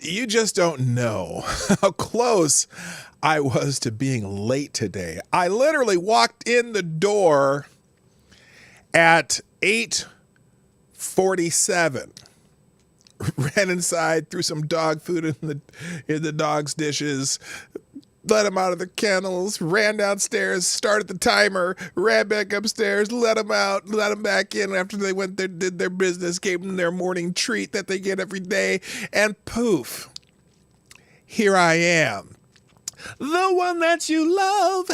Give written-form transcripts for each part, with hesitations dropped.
you just don't know how close I was to being late today. I literally walked in the door at 8:47. Ran inside, threw some dog food in the dog's dishes, let them out of their kennels, ran downstairs, started the timer, ran back upstairs, let them out, let them back in after they went there, did their business, gave them their morning treat that they get every day, and poof, here I am. The one that you love,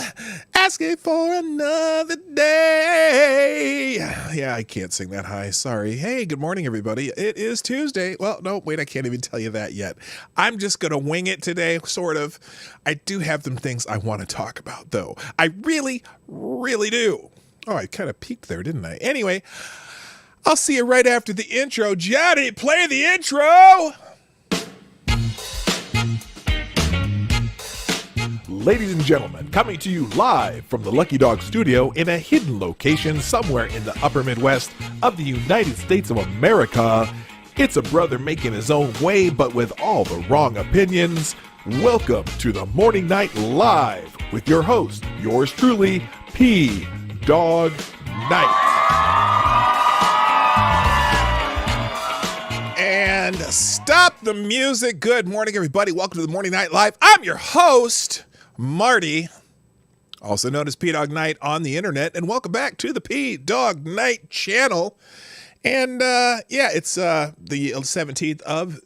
asking for another day. Yeah, I can't sing that high. Sorry. Hey, good morning, everybody. It is Tuesday. Well, no, wait, I can't even tell you that yet. I'm just going to wing it today, sort of. I do have some things I want to talk about, though. I really, really do. Oh, I kind of peeked there, didn't I? Anyway, I'll see you right after the intro. Johnny, play the intro. Ladies and gentlemen, coming to you live from the Lucky Dog studio in a hidden location somewhere in the upper Midwest of the United States of America, it's a brother making his own way but with all the wrong opinions. Welcome to the Morning Night Live with your host, yours truly, PDawg Knight. And stop the music. Good morning, everybody. Welcome to the Morning Night Live. I'm your host, Marty, also known as PDawg Knight on the internet, and welcome back to the Dawg Knight Channel. And it's the 17th of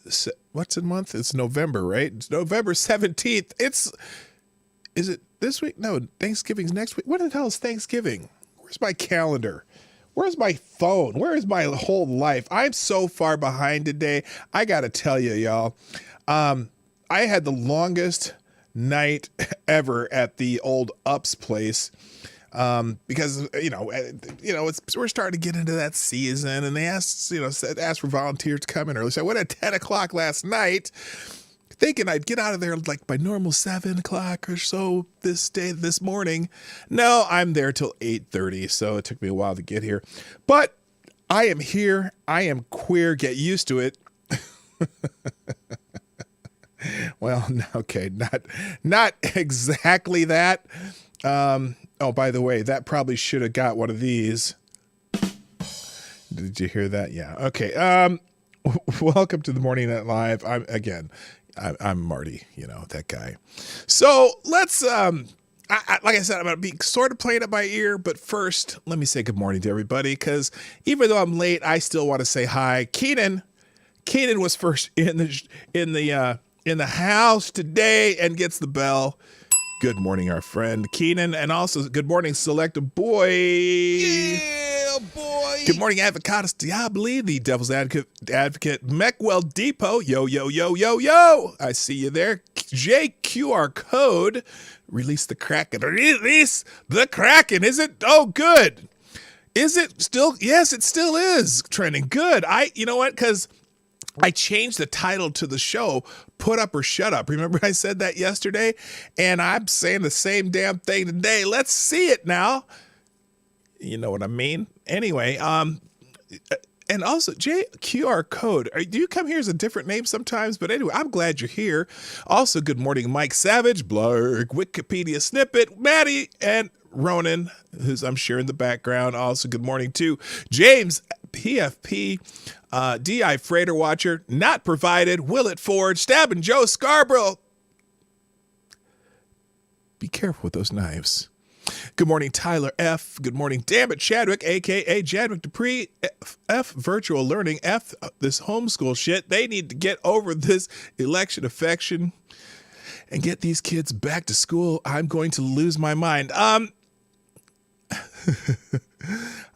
what's in month? It's November, right? It's November 17th. Is it this week? No, Thanksgiving's next week. What the hell is Thanksgiving? Where's my calendar? Where's my phone? Where is my whole life? I'm so far behind today. I gotta tell you, y'all. I had the longest night ever at the old Ups place because we're starting to get into that season, and they asked for volunteers to come in early. So I went at 10 o'clock last night, thinking I'd get out of there like by normal 7 o'clock or so this morning. No, I'm there till 8:30, so it took me a while to get here, but I am here. I am queer. Get used to it. Well, okay, not exactly that. Oh, by the way, that probably should have got one of these. Did you hear that? Yeah. Okay. Welcome to the Morning Night Live. I'm Marty, that guy. So let's, like I said, I'm going to be sort of playing it by ear, but first, let me say good morning to everybody, because even though I'm late, I still want to say hi. Keenan was first in the house today and gets the bell. Good morning, our friend Keenan, and also good morning, Selecta Boy. Yeah, boy. Good morning, Avocados Diabli, the Devil's Advocate, Meckwell Depot. Yo, yo, yo, yo, yo. I see you there. JQR code. Release the Kraken. Release the Kraken. Is it? Oh, good. Is it still? Yes, it still is trending. Good. You know what? Because I changed the title to the show, Put Up or Shut Up. Remember I said that yesterday? And I'm saying the same damn thing today. Let's see it now. You know what I mean? Anyway, and also JQR code. Do you come here as a different name sometimes? But anyway, I'm glad you're here. Also, good morning, Mike Savage, Blarg, Wikipedia Snippet, Maddie, and Ronan, who's I'm sure in the background. Also, good morning to James, PFP, DI Freighter Watcher, Not Provided, Willett Ford, Stabbing Joe Scarborough. Be careful with those knives. Good morning, Tyler F. Good morning, Dammit Chadwick, a.k.a. Chadwick Dupree. F Virtual Learning. F this homeschool shit. They need to get over this election affection and get these kids back to school. I'm going to lose my mind.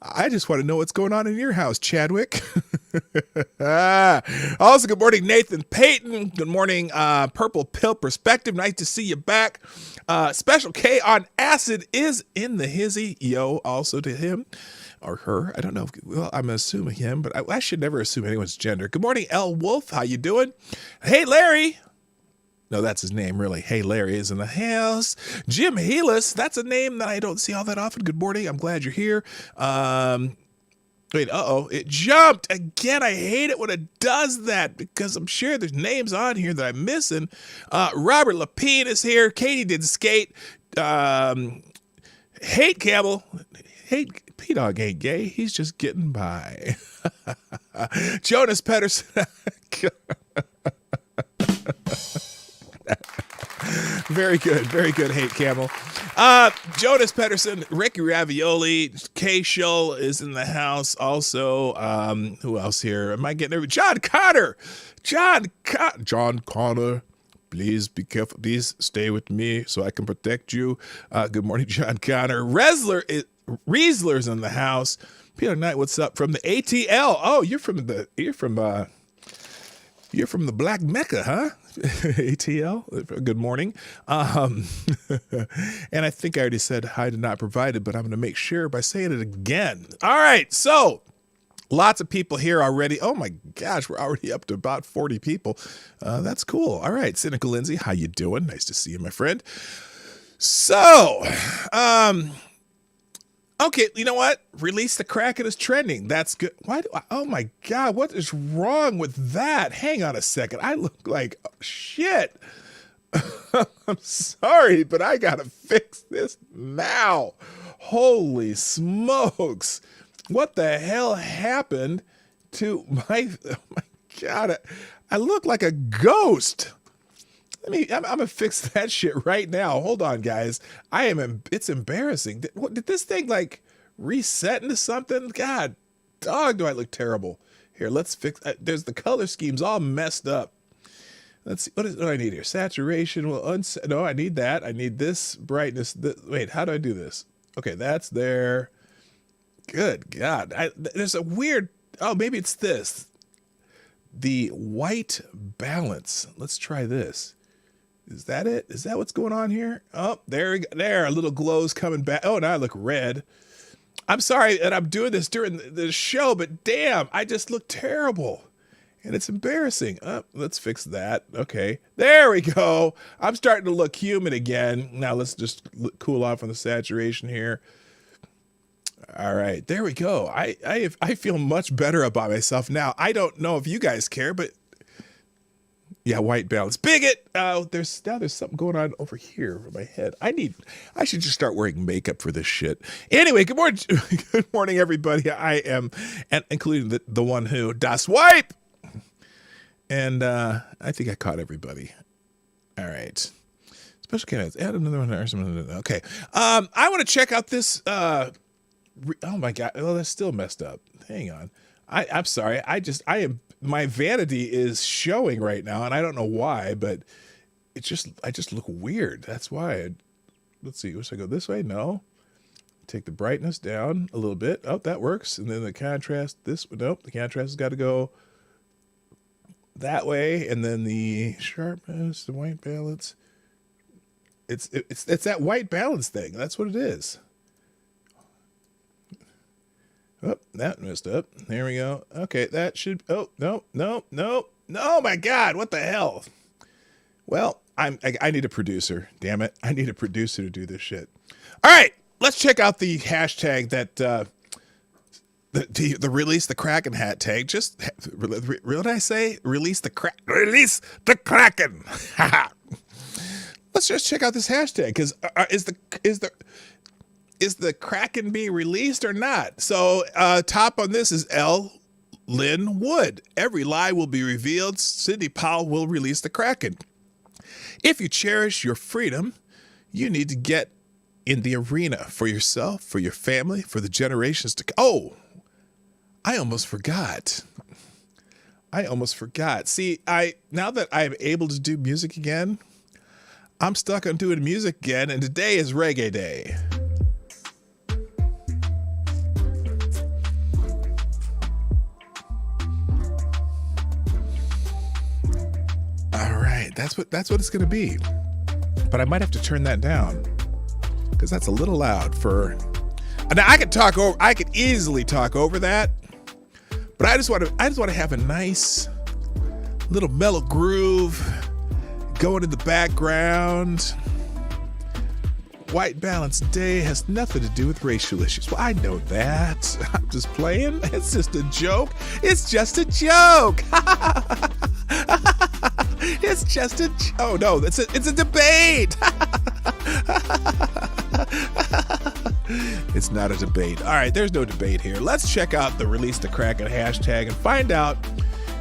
I just want to know what's going on in your house, Chadwick. Also, good morning, Nathan Payton. Good morning, Purple Pill Perspective. Nice to see you back. Special K on acid is in the hizzy. Yo, also to him or her. I don't know. Well, I'm assuming him, but I should never assume anyone's gender. Good morning, L Wolf. How you doing? Hey, Larry. No, that's his name, really. Hey, Larry is in the house. Jim Heelis, that's a name that I don't see all that often. Good morning. I'm glad you're here. Wait, it jumped again. I hate it when it does that because I'm sure there's names on here that I'm missing. Robert Lapine is here. Katie did skate. Hate Camel. Hate PDawg ain't gay. He's just getting by. Jonas Pedersen. Very good. Very good, Hate Camel. Jonas Pedersen, Ricky Ravioli, K Shull is in the house also. Who else here? Am I getting every John Connor? John Connor, please be careful. Please stay with me so I can protect you. Good morning, John Connor. Riesler's in the house. PDawgKnight, what's up from the ATL? Oh, you're from the Black Mecca, huh? ATL, good morning. And I think I already said hi to not provided, but I'm going to make sure by saying it again. All right, so lots of people here already. Oh my gosh, we're already up to about 40 people. That's cool. All right, Cynical Lindsay, how you doing? Nice to see you, my friend. So, okay, you know what? Release the Kraken is trending. That's good. Oh my God, what is wrong with that? Hang on a second. I look like shit. I'm sorry, but I gotta fix this now. Holy smokes. What the hell happened to oh my God, I look like a ghost. I'm gonna fix that shit right now. Hold on, guys. It's embarrassing. Did this thing like reset into something? God, dog, do I look terrible. Here, let's fix. There's the color scheme's all messed up. Let's see. What do I need here? Saturation. Well, no, I need that. I need this brightness. Wait, how do I do this? Okay, that's there. Good God. There's a weird. Oh, maybe it's this. The white balance. Let's try this. Is that it? Is that what's going on here? Oh, there we go. There, a little glow's coming back. Oh, now I look red. I'm sorry that I'm doing this during the show, but damn, I just look terrible. And it's embarrassing. Let's fix that. Okay, there we go. I'm starting to look human again. Now let's just cool off on the saturation here. All right, there we go. I feel much better about myself now. I don't know if you guys care, but yeah, white balance. Bigot. There's something going on over here in my head. I should just start wearing makeup for this shit. Anyway, good morning, good morning, everybody. I am, and including the one who das wipe. And I think I caught everybody. All right. Special candidates. Add another one. Okay. I want to check out this. Oh my God. Well, that's still messed up. Hang on. I'm sorry. My vanity is showing right now, and I don't know why, but I just look weird. That's why. Let's see. Should I go this way? No. Take the brightness down a little bit. Oh, that works. And then the contrast. Nope. The contrast has got to go that way, and then the sharpness, the white balance. It's that white balance thing. That's what it is. Oh, that messed up. There we go. Okay, that should. Oh no! Oh my God! What the hell? Well, I need a producer. Damn it! I need a producer to do this shit. All right, let's check out the hashtag that the release the Kraken hat tag. Just what did I say? Release the Kraken. Let's just check out this hashtag because is the Kraken being released or not? So top on this is L. Lynn Wood. Every lie will be revealed. Sidney Powell will release the Kraken. If you cherish your freedom, you need to get in the arena for yourself, for your family, for the generations to come. Oh, I almost forgot. See, now that I'm able to do music again, I'm stuck on doing music again, and today is Reggae Day. That's what it's gonna be, but I might have to turn that down because that's a little loud for. Now I could easily talk over that, but I just want to have a nice little mellow groove going in the background. white balance day has nothing to do with racial issues. Well, I know that. I'm just playing. It's just a joke. It's just a joke. It's just a oh no, it's a debate. It's not a debate. All right, there's no debate here. Let's check out the Release the Kraken hashtag and find out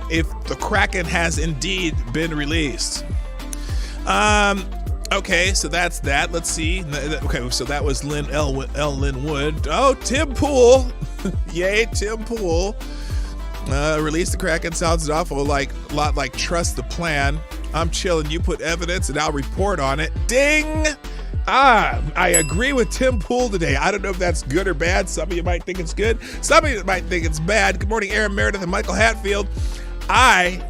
if the Kraken has indeed been released. Okay, so that's that. Let's see. Okay, so that was Lynn Wood. Oh, Tim Pool. Yay, Tim Pool. Release the Kraken sounds an awful lot like trust the plan. I'm chilling. You put evidence and I'll report on it. Ding. I agree with Tim Pool today. I don't know if that's good or bad. Some of you might think it's good. Some of you might think it's bad. Good morning, Aaron Meredith and Michael Hatfield. I'm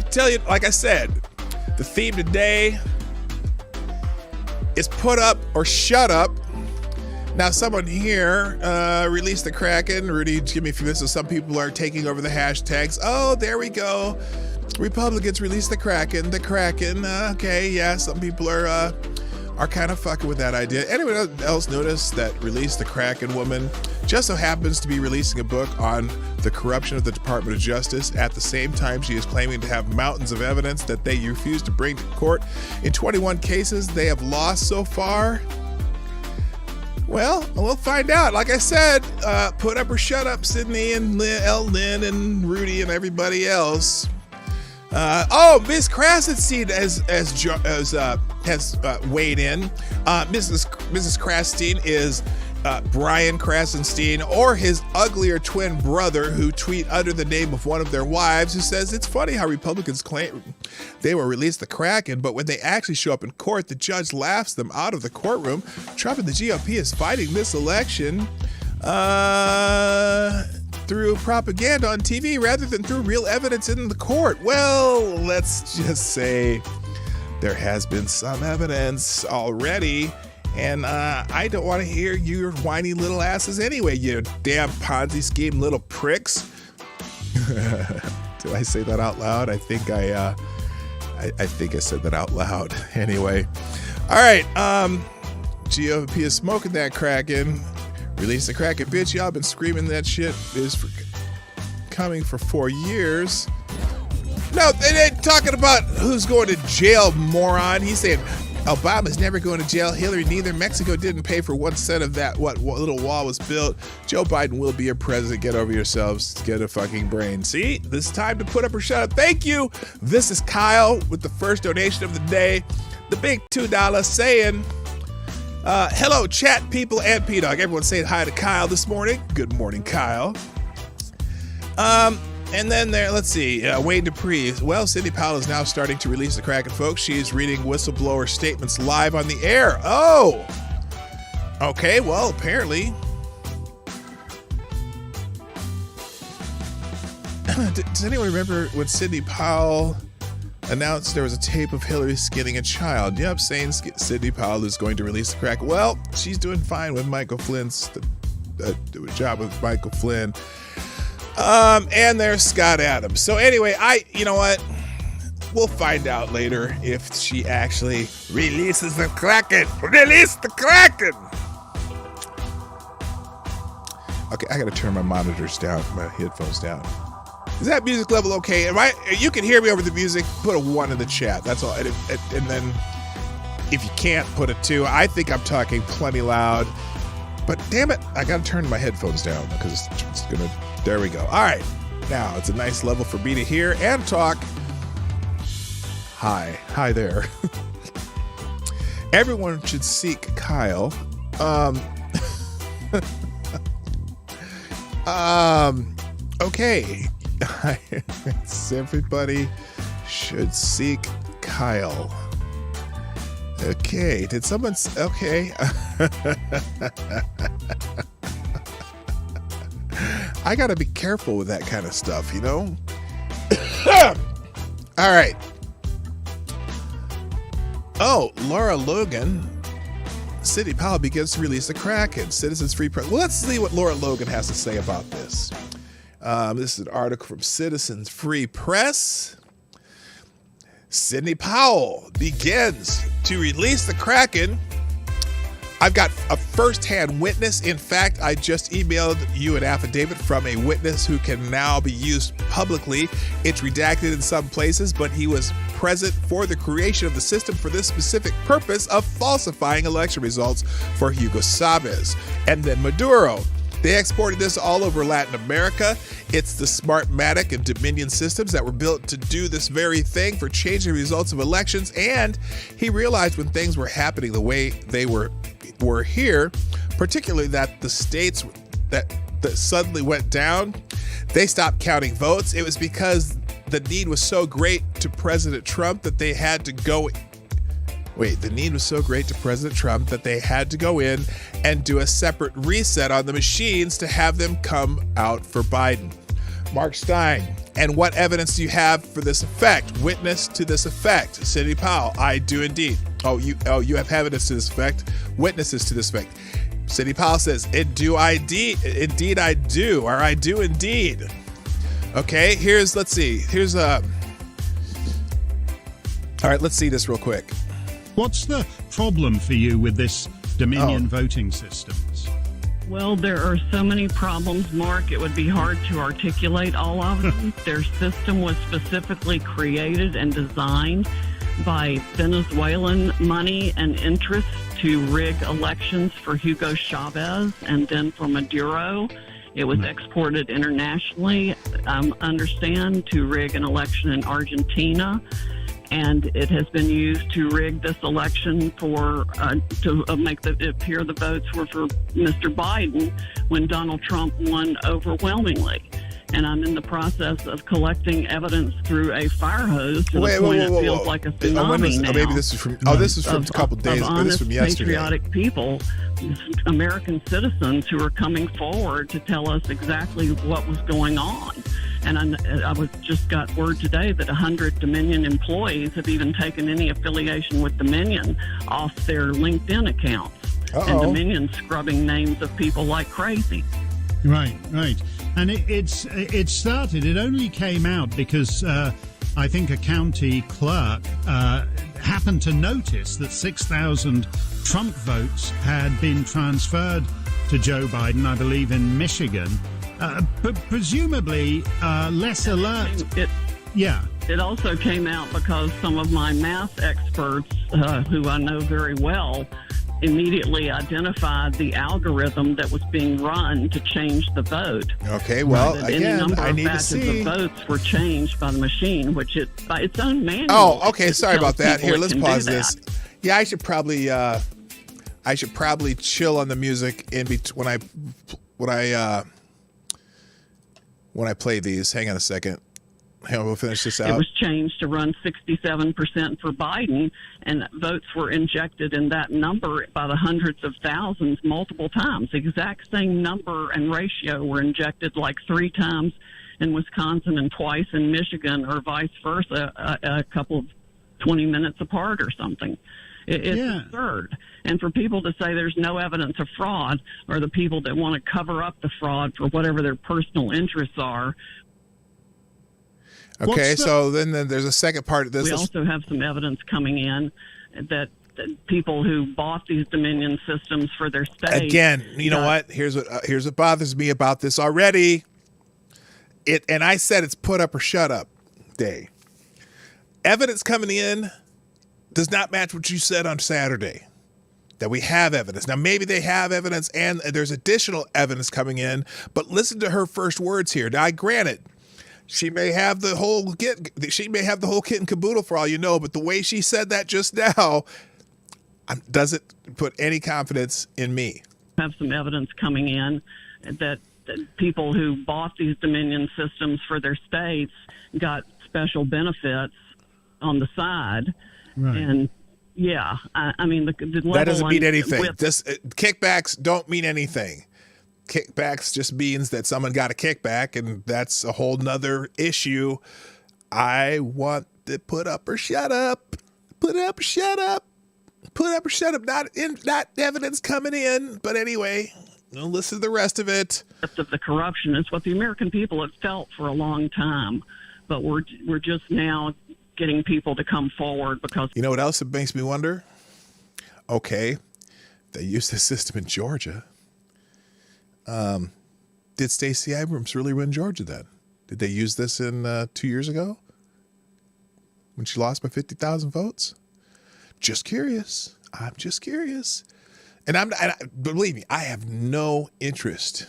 telling you, like I said, the theme today is put up or shut up. Now, someone here released the Kraken. Rudy, give me a few minutes. So some people are taking over the hashtags. Oh, there we go. Republicans release the Kraken. The Kraken. Okay, yeah. Some people are kind of fucking with that idea. Anyone else notice that Release the Kraken woman just so happens to be releasing a book on the corruption of the Department of Justice at the same time she is claiming to have mountains of evidence that they refuse to bring to court? In 21 cases they have lost so far. Well, we'll find out. Like I said, put up or shut up, Sydney and Lynn and Rudy and everybody else. Miss Krasenstein has weighed in. Mrs. Krasenstein is Brian Krasenstein, or his uglier twin brother, who tweet under the name of one of their wives, who says it's funny how Republicans claim they will release the Kraken, but when they actually show up in court, the judge laughs them out of the courtroom. Trump and the GOP is fighting this election through propaganda on TV rather than through real evidence in the court. Well, let's just say there has been some evidence already, and I don't want to hear your whiny little asses anyway, you damn Ponzi scheme little pricks. Did I say that out loud? I think I said that out loud. Anyway, all right. GOP is smoking that Kraken. Release the Kraken, bitch. Y'all been screaming that shit is coming for 4 years. No, they ain't talking about who's going to jail, moron. He's saying Obama's never going to jail. Hillary neither. Mexico didn't pay for 1 cent of that. What little wall was built. Joe Biden will be your president. Get over yourselves. Get a fucking brain. See, this is time to put up or shut up. Thank you. This is Kyle with the first donation of the day. The big $2 saying, hello, chat people and PDawg. Everyone saying hi to Kyle this morning. Good morning, Kyle. And then there, let's see, Wayne Dupree. Well, Sidney Powell is now starting to release the Kraken, folks. She is reading whistleblower statements live on the air. Oh, okay. Well, apparently. Does anyone remember when Sidney Powell announced there was a tape of Hillary skinning a child? Yep, saying Sidney Powell is going to release the Kraken. Well, she's doing fine with Michael Flynn's job with Michael Flynn. And there's Scott Adams. So anyway, you know what? We'll find out later if she actually releases the Kraken. Release the Kraken! Okay, I gotta turn my monitors down, my headphones down. Is that music level okay? You can hear me over the music, put a 1 in the chat. That's all. And then if you can't, put a 2. I think I'm talking plenty loud. But damn it, I gotta turn my headphones down because it's gonna... There we go. All right. Now it's a nice level for me to hear and talk. Hi there. Everyone should seek Kyle. Okay. Everybody should seek Kyle. Okay. Did someone... Okay. I gotta be careful with that kind of stuff, you know? All right. Oh, Laura Logan. Sidney Powell begins to release the Kraken. Citizens Free Press. Well, let's see what Laura Logan has to say about this. This is an article from Citizens Free Press. Sidney Powell begins to release the Kraken I've got a first-hand witness. In fact, I just emailed you an affidavit from a witness who can now be used publicly. It's redacted in some places, but he was present for the creation of the system for this specific purpose of falsifying election results for Hugo Chavez. And then Maduro. They exported this all over Latin America. It's the Smartmatic and Dominion systems that were built to do this very thing for changing results of elections. And he realized when things were happening the way they were here, particularly that the states that suddenly went down, they stopped counting votes. It was because the need was so great to President Trump that they had to go. The need was so great to President Trump that they had to go in and do a separate reset on the machines to have them come out for Biden. Mark Stein, and what evidence do you have for this effect? Witness to this effect. Cindy Powell, I do indeed. You have evidence to this effect. Witnesses to this effect. Cindy Powell says, indeed I do, or I do indeed. Okay, let's see this real quick. What's the problem for you with this Dominion voting systems? Well, there are so many problems, Mark. It would be hard to articulate all of them. Their system was specifically created and designed by Venezuelan money and interest to rig elections for Hugo Chavez and then for Maduro. It was exported internationally, understand, to rig an election in Argentina. And it has been used to rig this election to make it appear the votes were for Mr. Biden when Donald Trump won overwhelmingly. And I'm in the process of collecting evidence through a fire hose to the point it feels like a tsunami now. Maybe this is from a couple days ago. This is from yesterday. Patriotic people, American citizens who are coming forward to tell us exactly what was going on. And I just got word today that 100 Dominion employees have even taken any affiliation with Dominion off their LinkedIn accounts. And Dominion scrubbing names of people like crazy. Right. And it started, it only came out because I think a county clerk happened to notice that 6,000 Trump votes had been transferred to Joe Biden, I believe in Michigan. But presumably less alert. It also came out because some of my math experts, who I know very well, immediately identified the algorithm that was being run to change the vote. Okay, well, any number of batches of votes were changed by the machine, which by its own manual. Oh, okay. Sorry about that. Here, let's pause this. Yeah, I should probably chill on the music in between when I play these. Hang on a second. Hang on, we'll finish this out. It was changed to run 67% for Biden, and votes were injected in that number by the hundreds of thousands multiple times. The exact same number and ratio were injected like 3 times in Wisconsin and twice in Michigan, or vice versa, a couple of 20 minutes apart or something. It's absurd. And for people to say there's no evidence of fraud, or the people that want to cover up the fraud for whatever their personal interests are. Okay, so then there's a second part of this. We also have some evidence coming in that people who bought these Dominion systems for their states. Again, you know what? Here's what bothers me about this already. And I said it's put up or shut up day. Evidence coming in does not match what you said on Saturday, that we have evidence. Now, maybe they have evidence and there's additional evidence coming in, but listen to her first words here. Now, granted, she may have the whole kit and caboodle for all you know, but the way she said that just now doesn't put any confidence in me. Have some evidence coming in that people who bought these Dominion systems for their states got special benefits on the side. Right. And I mean, the that doesn't mean anything. Kickbacks don't mean anything. Kickbacks just means that someone got a kickback, and that's a whole nother issue. I want to put up or shut up. Put up or shut up. Put up or shut up. Not evidence coming in, but anyway, we'll listen to the rest of it. Of the corruption is what the American people have felt for a long time, but we're just now getting people to come forward because. You know what else it makes me wonder? Okay, They used this system in Georgia. Did Stacey Abrams really win Georgia then? Did they use this in 2 years ago when she lost by 50,000 votes? Just curious. I'm just curious. And believe me, I have no interest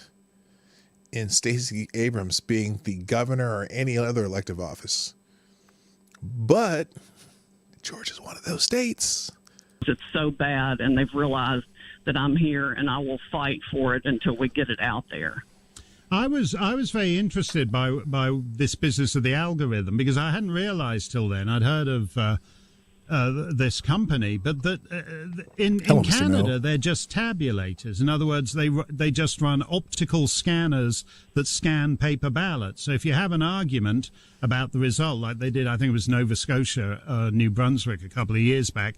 in Stacey Abrams being the governor or any other elective office. But Georgia's one of those states. It's so bad, and they've realized that I'm here, and I will fight for it until we get it out there. I was very interested by this business of the algorithm because I hadn't realized till then. I'd heard of this company, but that in Canada they're just tabulators. In other words, they just run optical scanners that scan paper ballots. So if you have an argument about the result, like they did, I think it was Nova Scotia, New Brunswick, a couple of years back,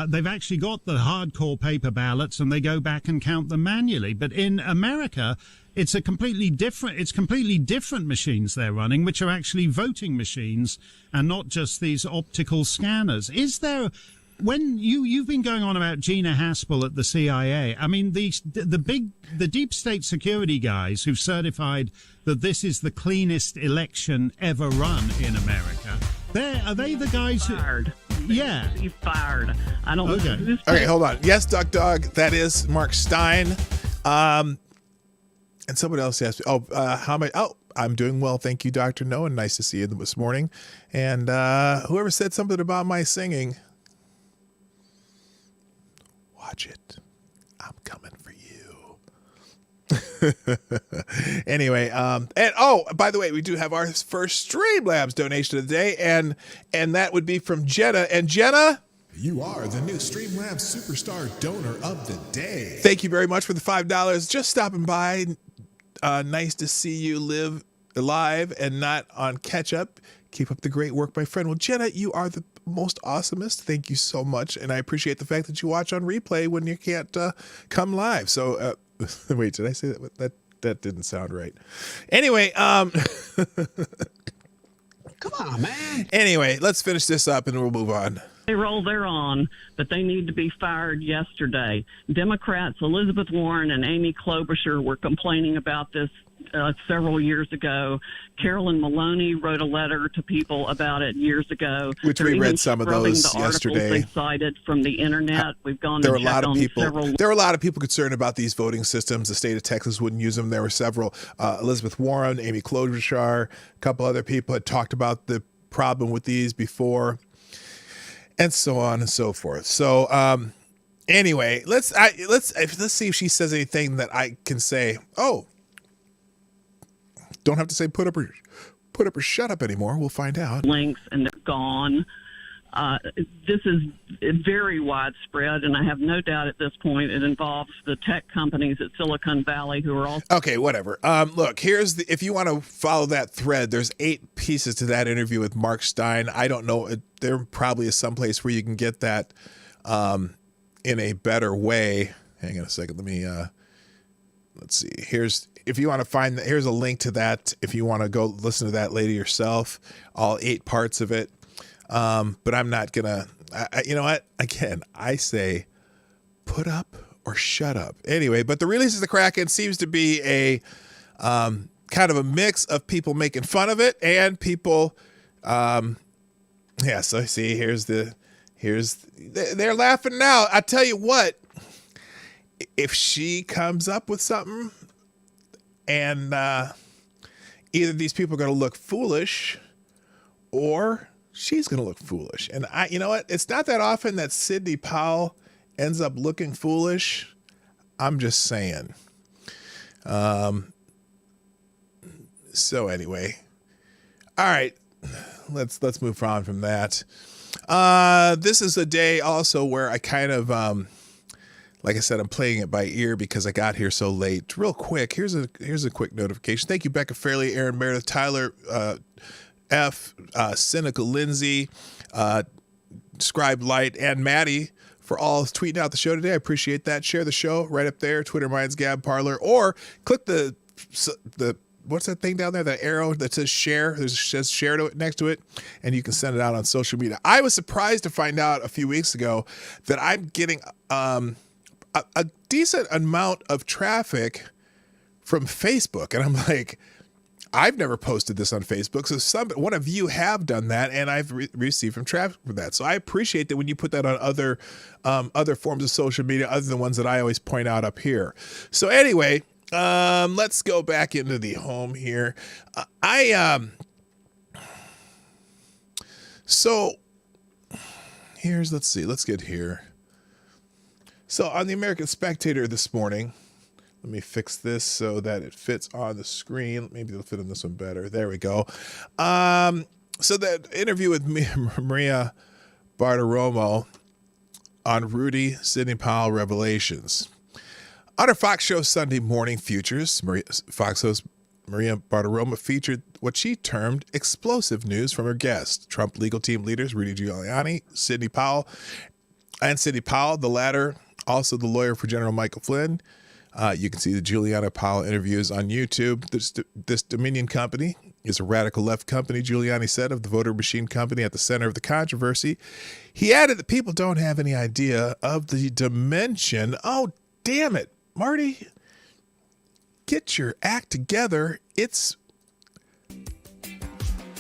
they've actually got the hardcore paper ballots and they go back and count them manually. But in America, it's completely different machines they're running, which are actually voting machines and not just these optical scanners. Is there, when you've been going on about Gina Haspel at the CIA, I mean, the deep state security guys who've certified that this is the cleanest election ever run in America, are they the guys who... Fired. Yeah. He's fired. I don't Okay. know. Okay, hold on. Yes, Dawg, that is Mark Stein. And somebody else asked me, how am I? Oh, I'm doing well. Thank you, Dr. No, and nice to see you this morning. And whoever said something about my singing, watch it. I'm coming for you. Anyway, and by the way, we do have our first Streamlabs donation of the day, and that would be from Jenna. And Jenna, You are the new Streamlabs Superstar Donor of the Day. thank you very much for the $5. Just stopping by. Nice to see you live alive and not on catch up. Keep up the great work, my friend. Well, Jenna, you are the most awesomest. Thank you so much. And I appreciate the fact that you watch on replay when you can't come live. So, wait, did I say that? That didn't sound right. Anyway, Come on, man. Anyway, let's finish this up and we'll move on. Payroll they're on, but they need to be fired yesterday. Democrats Elizabeth Warren and Amy Klobuchar were complaining about this several years ago. Carolyn Maloney wrote a letter to people about it years ago. Which They're we read even some of scrubbing those the articles yesterday. They cited from the internet. We've gone There were and a lot checked of on people. several. There were a lot of people concerned about these voting systems. The state of Texas wouldn't use them. There were several. Elizabeth Warren, Amy Klobuchar, a couple other people had talked about the problem with these before, and so on and so forth. So anyway, let's see if she says anything that I can say. Oh, don't have to say put up or shut up anymore. We'll find out. Links, and they're gone. This is very widespread, and I have no doubt at this point it involves the tech companies at Silicon Valley who are also... Okay, whatever. Look, if you want to follow that thread, there's 8 pieces to that interview with Mark Stein. I don't know. There probably is some place where you can get that in a better way. Hang on a second. Let me, let's see. If you want to find that, here's a link to that. If you want to go listen to that later yourself, all 8 parts of it. But I'm not gonna, you know what? Again, I say put up or shut up. Anyway, but the release of the Kraken seems to be a kind of a mix of people making fun of it and people, yeah, so see, they're laughing now. I tell you what, if she comes up with something and either these people are going to look foolish or she's going to look foolish. And you know what? It's not that often that Sidney Powell ends up looking foolish. I'm just saying. So anyway, all right, let's move on from that. This is a day also where I kind of, like I said, I'm playing it by ear because I got here so late. Real quick, here's a quick notification. Thank you, Becca Fairley, Aaron Meredith, Tyler F, Cynical Lindsay, Scribe Light, and Maddie for all tweeting out the show today. I appreciate that. Share the show right up there, Twitter, Minds, Gab, Parler, or click the what's that thing down there? That arrow that says share. There's says share next to it, and you can send it out on social media. I was surprised to find out a few weeks ago that I'm getting a decent amount of traffic from Facebook. And I'm like, I've never posted this on Facebook. So one of you have done that, and I've received some traffic from that. So I appreciate that when you put that on other forms of social media, other than the ones that I always point out up here. So anyway, let's go back into the home here. So let's get here. So on the American Spectator this morning, let me fix this so that it fits on the screen. Maybe it'll fit on this one better. There we go. So that interview with Maria Bartiromo on Rudy, Sidney Powell revelations. On her Fox show Sunday Morning Futures, Fox host Maria Bartiromo featured what she termed explosive news from her guests, Trump legal team leaders Rudy Giuliani, Sidney Powell, the latter also the lawyer for General Michael Flynn. You can see the Giuliani Powell interviews on YouTube. This Dominion company is a radical left company, Giuliani said, of the voter machine company at the center of the controversy. He added that people don't have any idea of the dimension. Oh, damn it, Marty. Get your act together.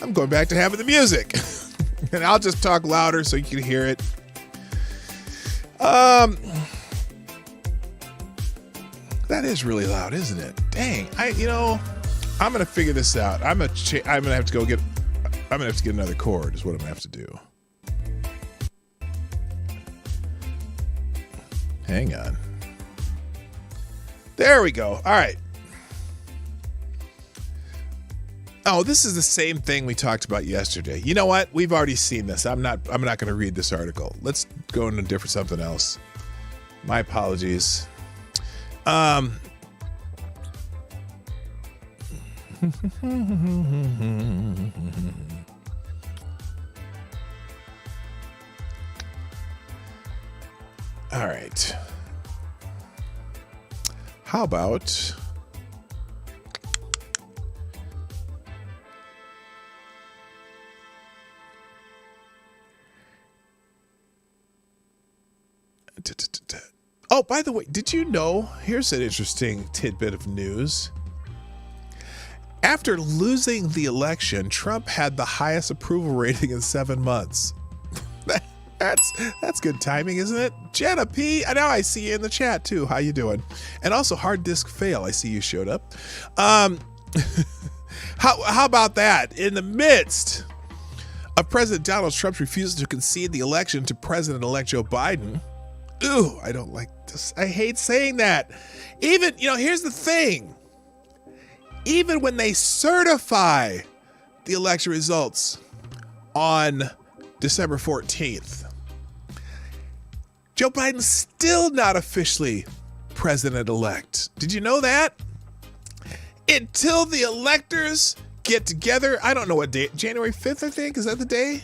I'm going back to having the music. And I'll just talk louder so you can hear it. That is really loud, isn't it? Dang, I'm gonna figure this out. I'm gonna have to get another cord. Is what I'm gonna have to do. Hang on. There we go. All right. Oh, this is the same thing we talked about yesterday. You know what? We've already seen this. I'm not going to read this article. Let's go into different something else. My apologies. All right. How about oh, by the way, did you know, here's an interesting tidbit of news. After losing the election, Trump had the highest approval rating in 7 months. That's good timing, isn't it? Jenna P, now I see you in the chat too. How you doing? And also hard disk fail. I see you showed up. How about that? In the midst of President Donald Trump's refusal to concede the election to President-elect Joe Biden. Ooh, I don't like this. I hate saying that. Even, here's the thing. Even when they certify the election results on December 14th, Joe Biden's still not officially president-elect. Did you know that? Until the electors get together, I don't know what day, January 5th, I think, is that the day?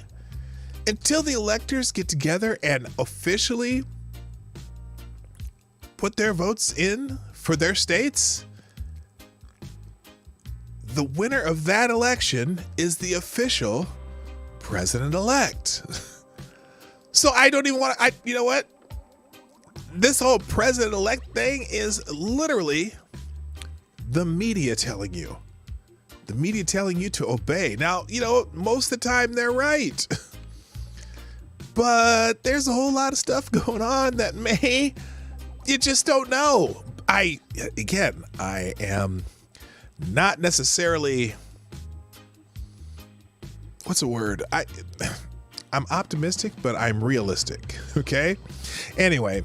Until the electors get together and officially put their votes in for their states, the winner of that election is the official president-elect. So I don't even want to, you know what? This whole president-elect thing is literally the media telling you. The media telling you to obey. Now, most of the time they're right. But there's a whole lot of stuff going on that you just don't know. I am not necessarily, what's a word? I'm optimistic, but I'm realistic. Okay. Anyway,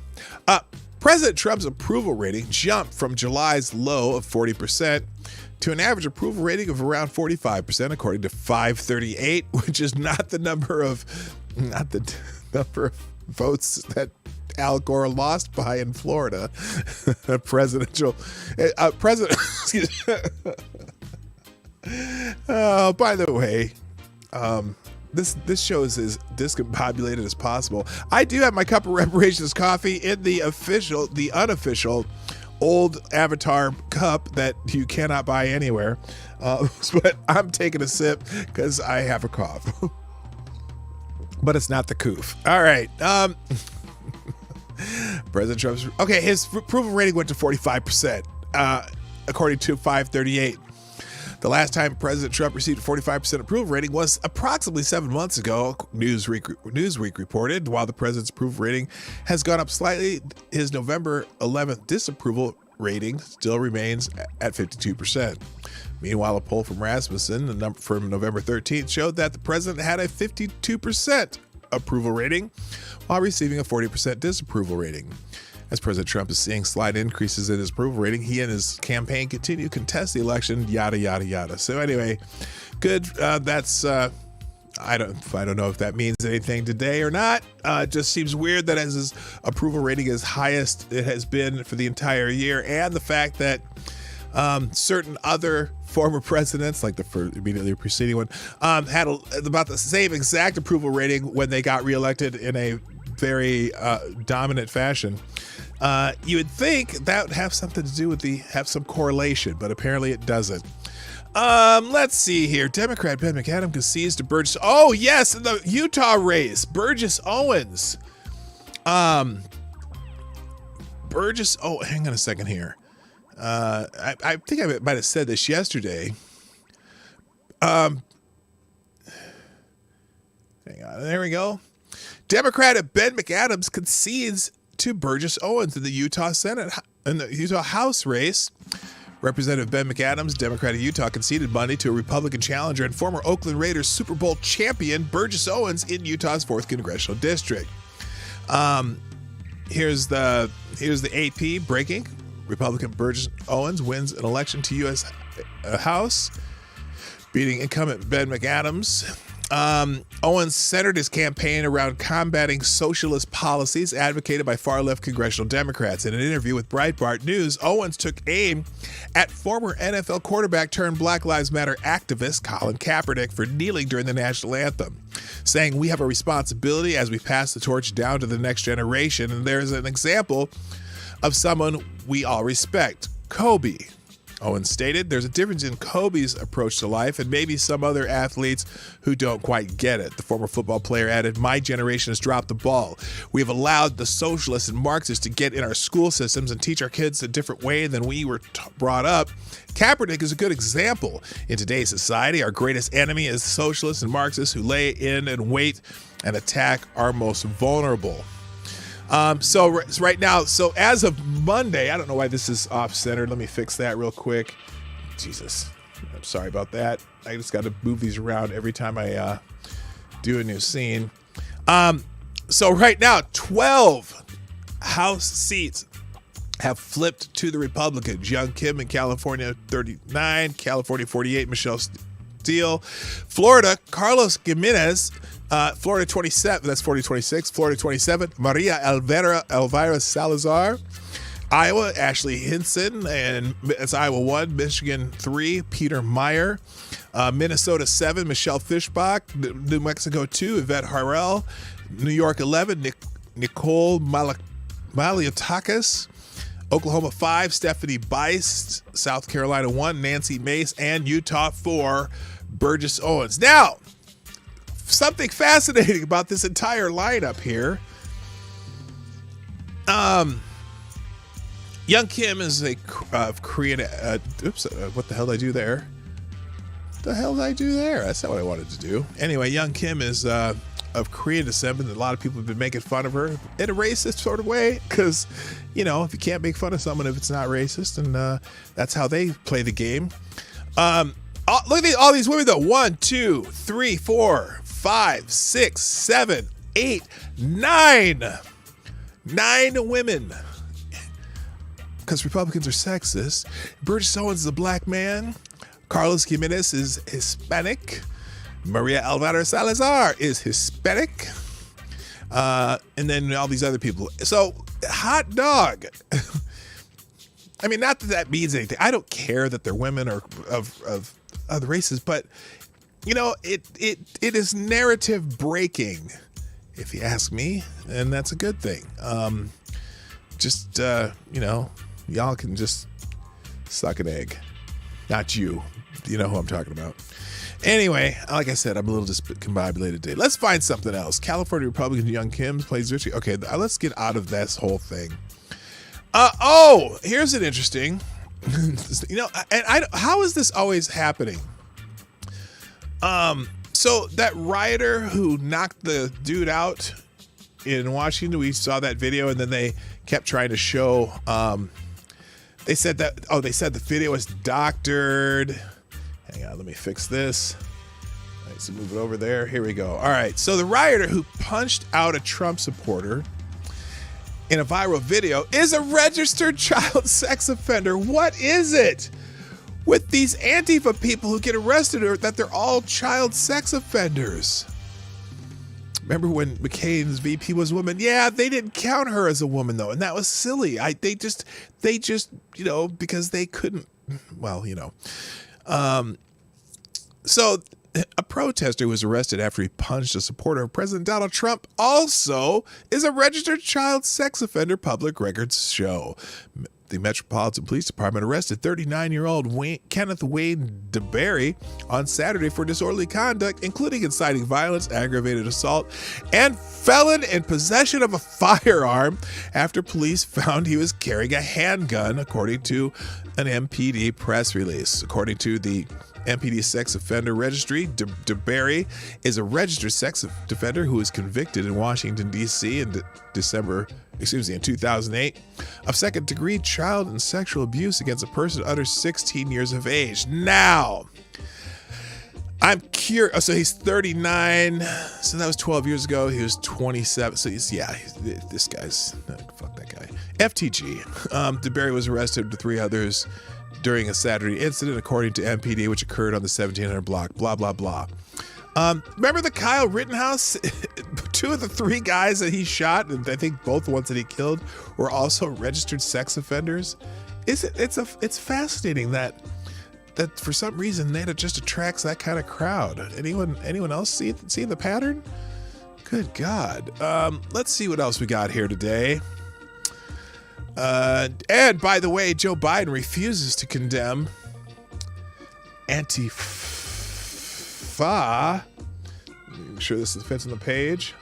President Trump's approval rating jumped from July's low of 40% to an average approval rating of around 45%, according to 538, which is not the number of votes that Al Gore lost by in Florida. President. Oh, by the way, this show is as discombobulated as possible. I do have my cup of reparations coffee in the unofficial old Avatar cup that you cannot buy anywhere. But I'm taking a sip because I have a cough. But it's not the coof. All right. President Trump's his approval rating went to 45%, according to 538. The last time President Trump received a 45% approval rating was approximately 7 months ago, Newsweek reported. While the president's approval rating has gone up slightly, his November 11th disapproval rating still remains at 52%. Meanwhile, a poll from Rasmussen from November 13th showed that the president had a 52% approval rating while receiving a 40% disapproval rating. As President Trump is seeing slight increases in his approval rating, he and his campaign continue to contest the election, yada, yada, yada. So anyway, good. That's, I don't know if that means anything today or not. It just seems weird that as his approval rating is highest it has been for the entire year, and the fact that certain other former presidents, like the immediately preceding one, had about the same exact approval rating when they got reelected in a very dominant fashion. You would think that would have something to do with have some correlation, but apparently it doesn't. Let's see here. Democrat Ben McAdams concedes to Burgess. Oh yes, in the Utah race, Burgess Owens. Burgess. Oh, hang on a second here. I think I might have said this yesterday. Hang on. There we go. Democrat Ben McAdams concedes to Burgess Owens in the Utah House race. Representative Ben McAdams, Democrat of Utah, conceded Monday to a Republican challenger and former Oakland Raiders Super Bowl champion Burgess Owens in Utah's 4th congressional district. Here's the AP breaking. Republican Burgess Owens wins an election to U.S. House, beating incumbent Ben McAdams. Owens centered his campaign around combating socialist policies advocated by far-left congressional Democrats. In an interview with Breitbart News, Owens took aim at former NFL quarterback turned Black Lives Matter activist Colin Kaepernick for kneeling during the national anthem, saying, "We have a responsibility as we pass the torch down to the next generation, and there's an example of someone we all respect, Kobe." Owens stated, "There's a difference in Kobe's approach to life and maybe some other athletes who don't quite get it." The former football player added, "My generation has dropped the ball. We have allowed the socialists and Marxists to get in our school systems and teach our kids a different way than we were brought up. Kaepernick is a good example. In today's society, our greatest enemy is socialists and Marxists who lay in and wait and attack our most vulnerable." So right now, so as of Monday, I don't know why this is off-centered. Let me fix that real quick. Jesus, I'm sorry about that. I just got to move these around every time I do a new scene. So right now, 12 House seats have flipped to the Republicans. Young Kim in California, 39. California, 48. Michelle Steele. Florida, Carlos Gimenez. Florida 27, that's 40-26. Florida 27, Maria Elvira Salazar. Iowa, Ashley Hinson, and that's Iowa 1. Michigan 3, Peter Meyer. Minnesota 7, Michelle Fishbach. New Mexico 2, Yvette Harrell. New York 11, Nicole Maliotakis. Oklahoma 5, Stephanie Bice. South Carolina 1, Nancy Mace. And Utah 4, Burgess Owens. Now, something fascinating about this entire lineup here. Young Kim is a Korean. What the hell did I do there? That's not what I wanted to do. Anyway, Young Kim is of Korean descent, and a lot of people have been making fun of her in a racist sort of way. Because, you know, if you can't make fun of someone if it's not racist, and that's how they play the game. Look at all these women though. 1, 2, 3, 4, 5, 6, 7, 8, 9. 9 women. Because Republicans are sexist. Burgess Owens is a black man. Carlos Gimenez is Hispanic. Maria Elvira Salazar is Hispanic. And then all these other people. So, hot dog. I mean, not that that means anything. I don't care that they're women or of other races, but you know, it is narrative breaking, if you ask me, and that's a good thing. You know, y'all can just suck an egg. Not you, You know who I'm talking about. Anyway, like I said, I'm a little discombobulated today. Let's find something else. California Republican Young Kim plays Richie. Okay, let's get out of this whole thing. Here's an interesting. How is this always happening? So that rioter who knocked the dude out in Washington, we saw that video, and then they kept trying to show. They said the video was doctored. Hang on, let me fix this. All right, so move it over there. Here we go. All right, so the rioter who punched out a Trump supporter in a viral video is a registered child sex offender. What is it with these Antifa people who get arrested or that they're all child sex offenders? Remember when McCain's VP was a woman? Yeah, they didn't count her as a woman though, and that was silly. They just, because they couldn't. Well, So a protester was arrested after he punched a supporter of President Donald Trump also is a registered child sex offender, public records show. The Metropolitan Police Department arrested 39-year-old Kenneth Wayne DeBerry on Saturday for disorderly conduct, including inciting violence, aggravated assault, and felon in possession of a firearm after police found he was carrying a handgun, according to an MPD press release. According to the MPD Sex Offender Registry, DeBerry is a registered sex offender who was convicted in Washington, D.C. in 2008 of second-degree child and sexual abuse against a person under 16 years of age. Now, I'm curious. So he's 39. So that was 12 years ago. He was 27. So this guy's, fuck that guy. FTG. DeBerry was arrested with 3 others during a Saturday incident, according to MPD, which occurred on the 1700 block, blah, blah, blah. Remember the Kyle Rittenhouse? 2 of the 3 guys that he shot, and I think both the ones that he killed, were also registered sex offenders. It's fascinating that for some reason that just attracts that kind of crowd. Anyone else see the pattern? Good God. Let's see what else we got here today. And by the way, Joe Biden refuses to condemn Antifa. Make sure this fits on the page.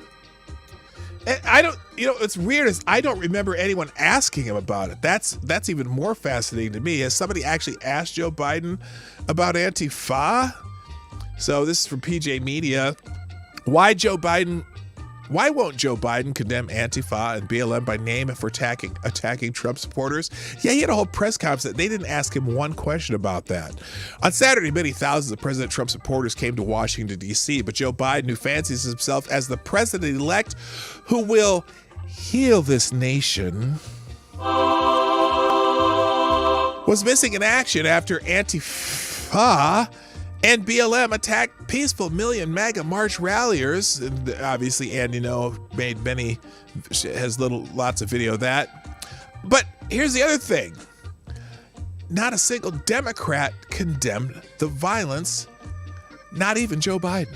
And I don't, what's weird is I don't remember anyone asking him about it. That's even more fascinating to me. Has somebody actually asked Joe Biden about Antifa? So this is from PJ Media. Why won't Joe Biden condemn Antifa and BLM by name for attacking Trump supporters? Yeah, he had a whole press conference that they didn't ask him one question about that. On Saturday, many thousands of President Trump supporters came to Washington, D.C., but Joe Biden, who fancies himself as the president-elect who will heal this nation, was missing in action after Antifa and BLM attacked peaceful Million MAGA March ralliers. And obviously, Andy has lots of video of that. But here's the other thing. Not a single Democrat condemned the violence, not even Joe Biden.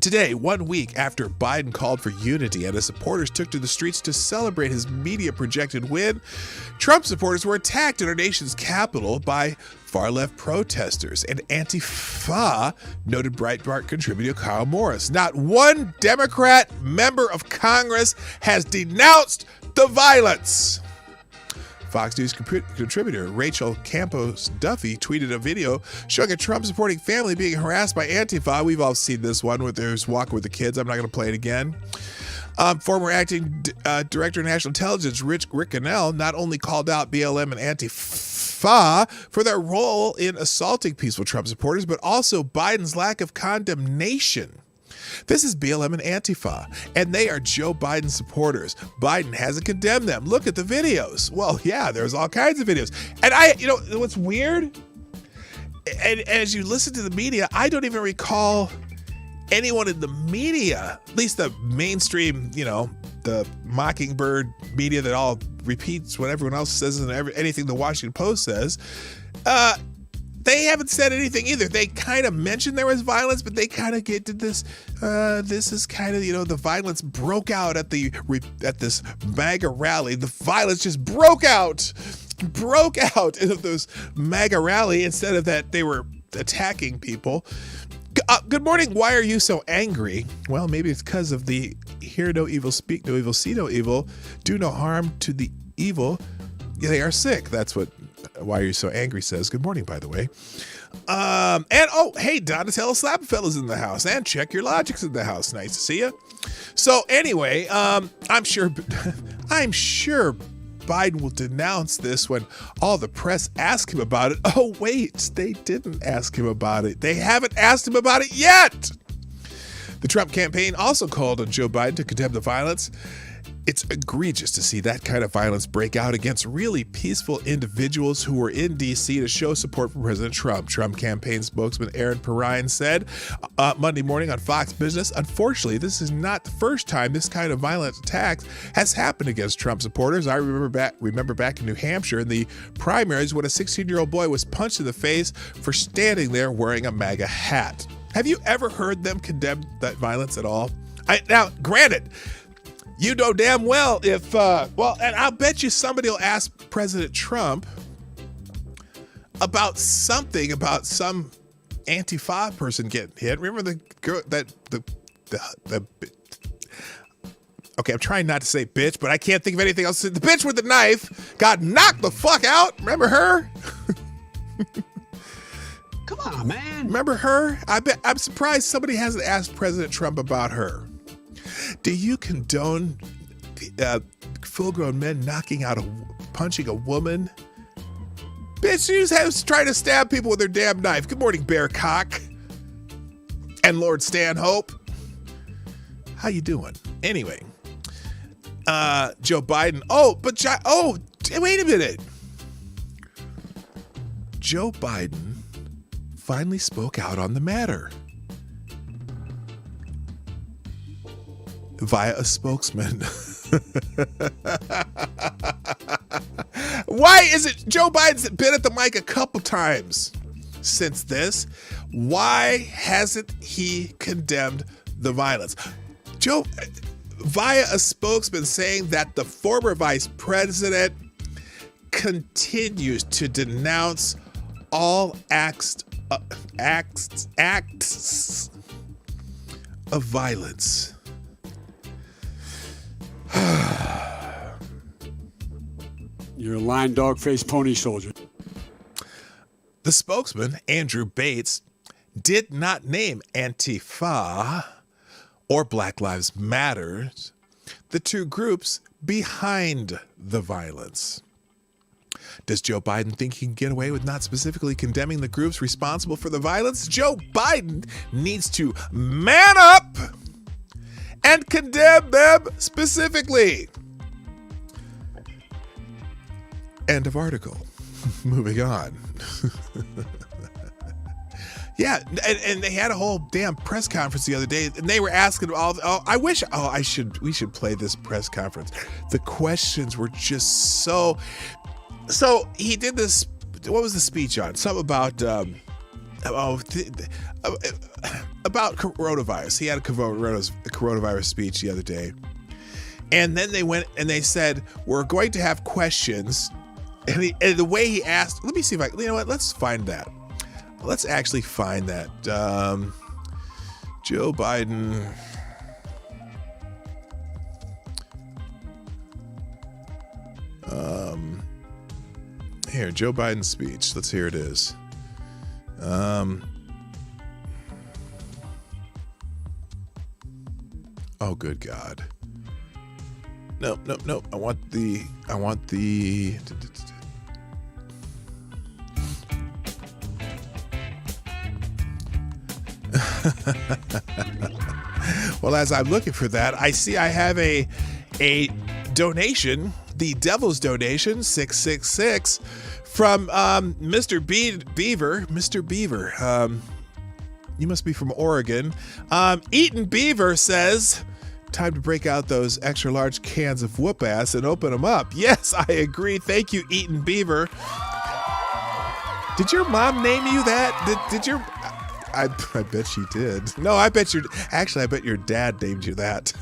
Today, 1 week after Biden called for unity and his supporters took to the streets to celebrate his media-projected win, Trump supporters were attacked in our nation's capital by far-left protesters and Antifa, noted Breitbart contributor Kyle Morris. Not one Democrat member of Congress has denounced the violence. Fox News contributor Rachel Campos Duffy tweeted a video showing a Trump-supporting family being harassed by Antifa. We've all seen this one where there's walking with the kids. I'm not going to play it again. Former acting director of national intelligence Rick Grinnell not only called out BLM and Antifa for their role in assaulting peaceful Trump supporters, but also Biden's lack of condemnation. This is BLM and Antifa, and they are Joe Biden supporters. Biden hasn't condemned them. Look at the videos. Well, yeah, there's all kinds of videos. And what's weird? And as you listen to the media, I don't even recall anyone in the media, at least the mainstream, the Mockingbird media that all repeats what everyone else says and anything the Washington Post says, they haven't said anything either. They kind of mentioned there was violence, but they kind of get to this. This is kind of, the violence broke out at this MAGA rally. The violence just broke out in those MAGA rally. Instead of that, they were attacking people. Good morning. Why are you so angry? Well, maybe it's because of the hear no evil, speak no evil, see no evil, do no harm to the evil. They are sick. That's what Why Are You So Angry says. Good morning, by the way. And oh, hey, Donatello Slapfella's in the house, and Check Your Logic's in the house. Nice to see you. So anyway, I'm sure Biden will denounce this when all the press ask him about it. Oh, wait, they didn't ask him about it. They haven't asked him about it yet. The Trump campaign also called on Joe Biden to condemn the violence. It's egregious to see that kind of violence break out against really peaceful individuals who were in D.C. to show support for President Trump. Trump campaign spokesman Aaron Perrine said Monday morning on Fox Business, unfortunately, this is not the first time this kind of violent attack has happened against Trump supporters. I remember back in New Hampshire in the primaries when a 16-year-old boy was punched in the face for standing there wearing a MAGA hat. Have you ever heard them condemn that violence at all? Now, granted, you know damn well if, and I'll bet you somebody will ask President Trump about some Antifa person getting hit. Remember the girl okay, I'm trying not to say bitch, but I can't think of anything else. The bitch with the knife got knocked the fuck out. Remember her? Come on, man. Remember her? I'm surprised somebody hasn't asked President Trump about her. Do you condone full-grown men punching a woman? Bitch, you just trying to stab people with their damn knife. Good morning, Bear Cock and Lord Stanhope. How you doing? Anyway, Joe Biden. Wait a minute. Joe Biden finally spoke out on the matter via a spokesman. Why is it Joe Biden's been at the mic a couple times since this? Why hasn't he condemned the violence? Joe, via a spokesman saying that the former vice president continues to denounce all acts of violence. You're a lying dog-faced pony soldier. The spokesman, Andrew Bates, did not name Antifa or Black Lives Matter, the two groups behind the violence. Does Joe Biden think he can get away with not specifically condemning the groups responsible for the violence? Joe Biden needs to man up and condemn them specifically. End of article. Moving on. Yeah, and they had a whole damn press conference the other day, and they were asking we should play this press conference. The questions were just so he did this, what was the speech on? Something about coronavirus. He had a coronavirus speech the other day. And then they went and they said, we're going to have questions. And the way he asked, let me see if let's find that. Let's actually find that. Joe Biden. Here, Joe Biden's speech. Let's hear it is. Oh, good God. No. I want the. Well, as I'm looking for that, I see I have a donation, the Devil's Donation, 666, from Mr. Beaver. Mr. Beaver, you must be from Oregon. Eaton Beaver says, time to break out those extra large cans of whoop ass and open them up. Yes, I agree. Thank you, Eaton Beaver. Did your mom name you that? Did your... I bet she did. No, I bet your dad named you that.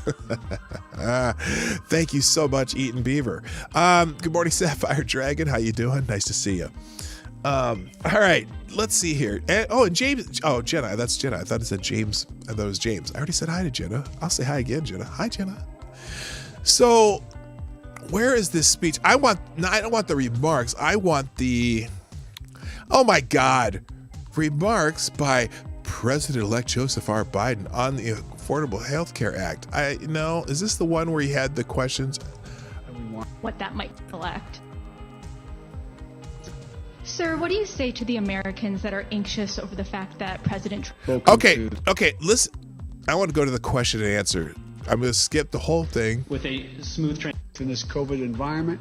Thank you so much, Eaton Beaver. Good morning, Sapphire Dragon. How you doing? Nice to see you. All right, let's see here. And James. Oh, Jenna. That's Jenna. I thought it said James. I thought it was James. I already said hi to Jenna. I'll say hi again, Jenna. Hi, Jenna. So, where is this speech? I don't want the remarks. I want the. Oh my God, remarks by President-elect Joseph R. Biden on the Affordable Health Care Act. Is this the one where he had the questions? What that might elect. Sir, what do you say to the Americans that are anxious over the fact that President Trump... Okay, listen. I want to go to the question and answer. I'm going to skip the whole thing. With a smooth transition In this COVID environment,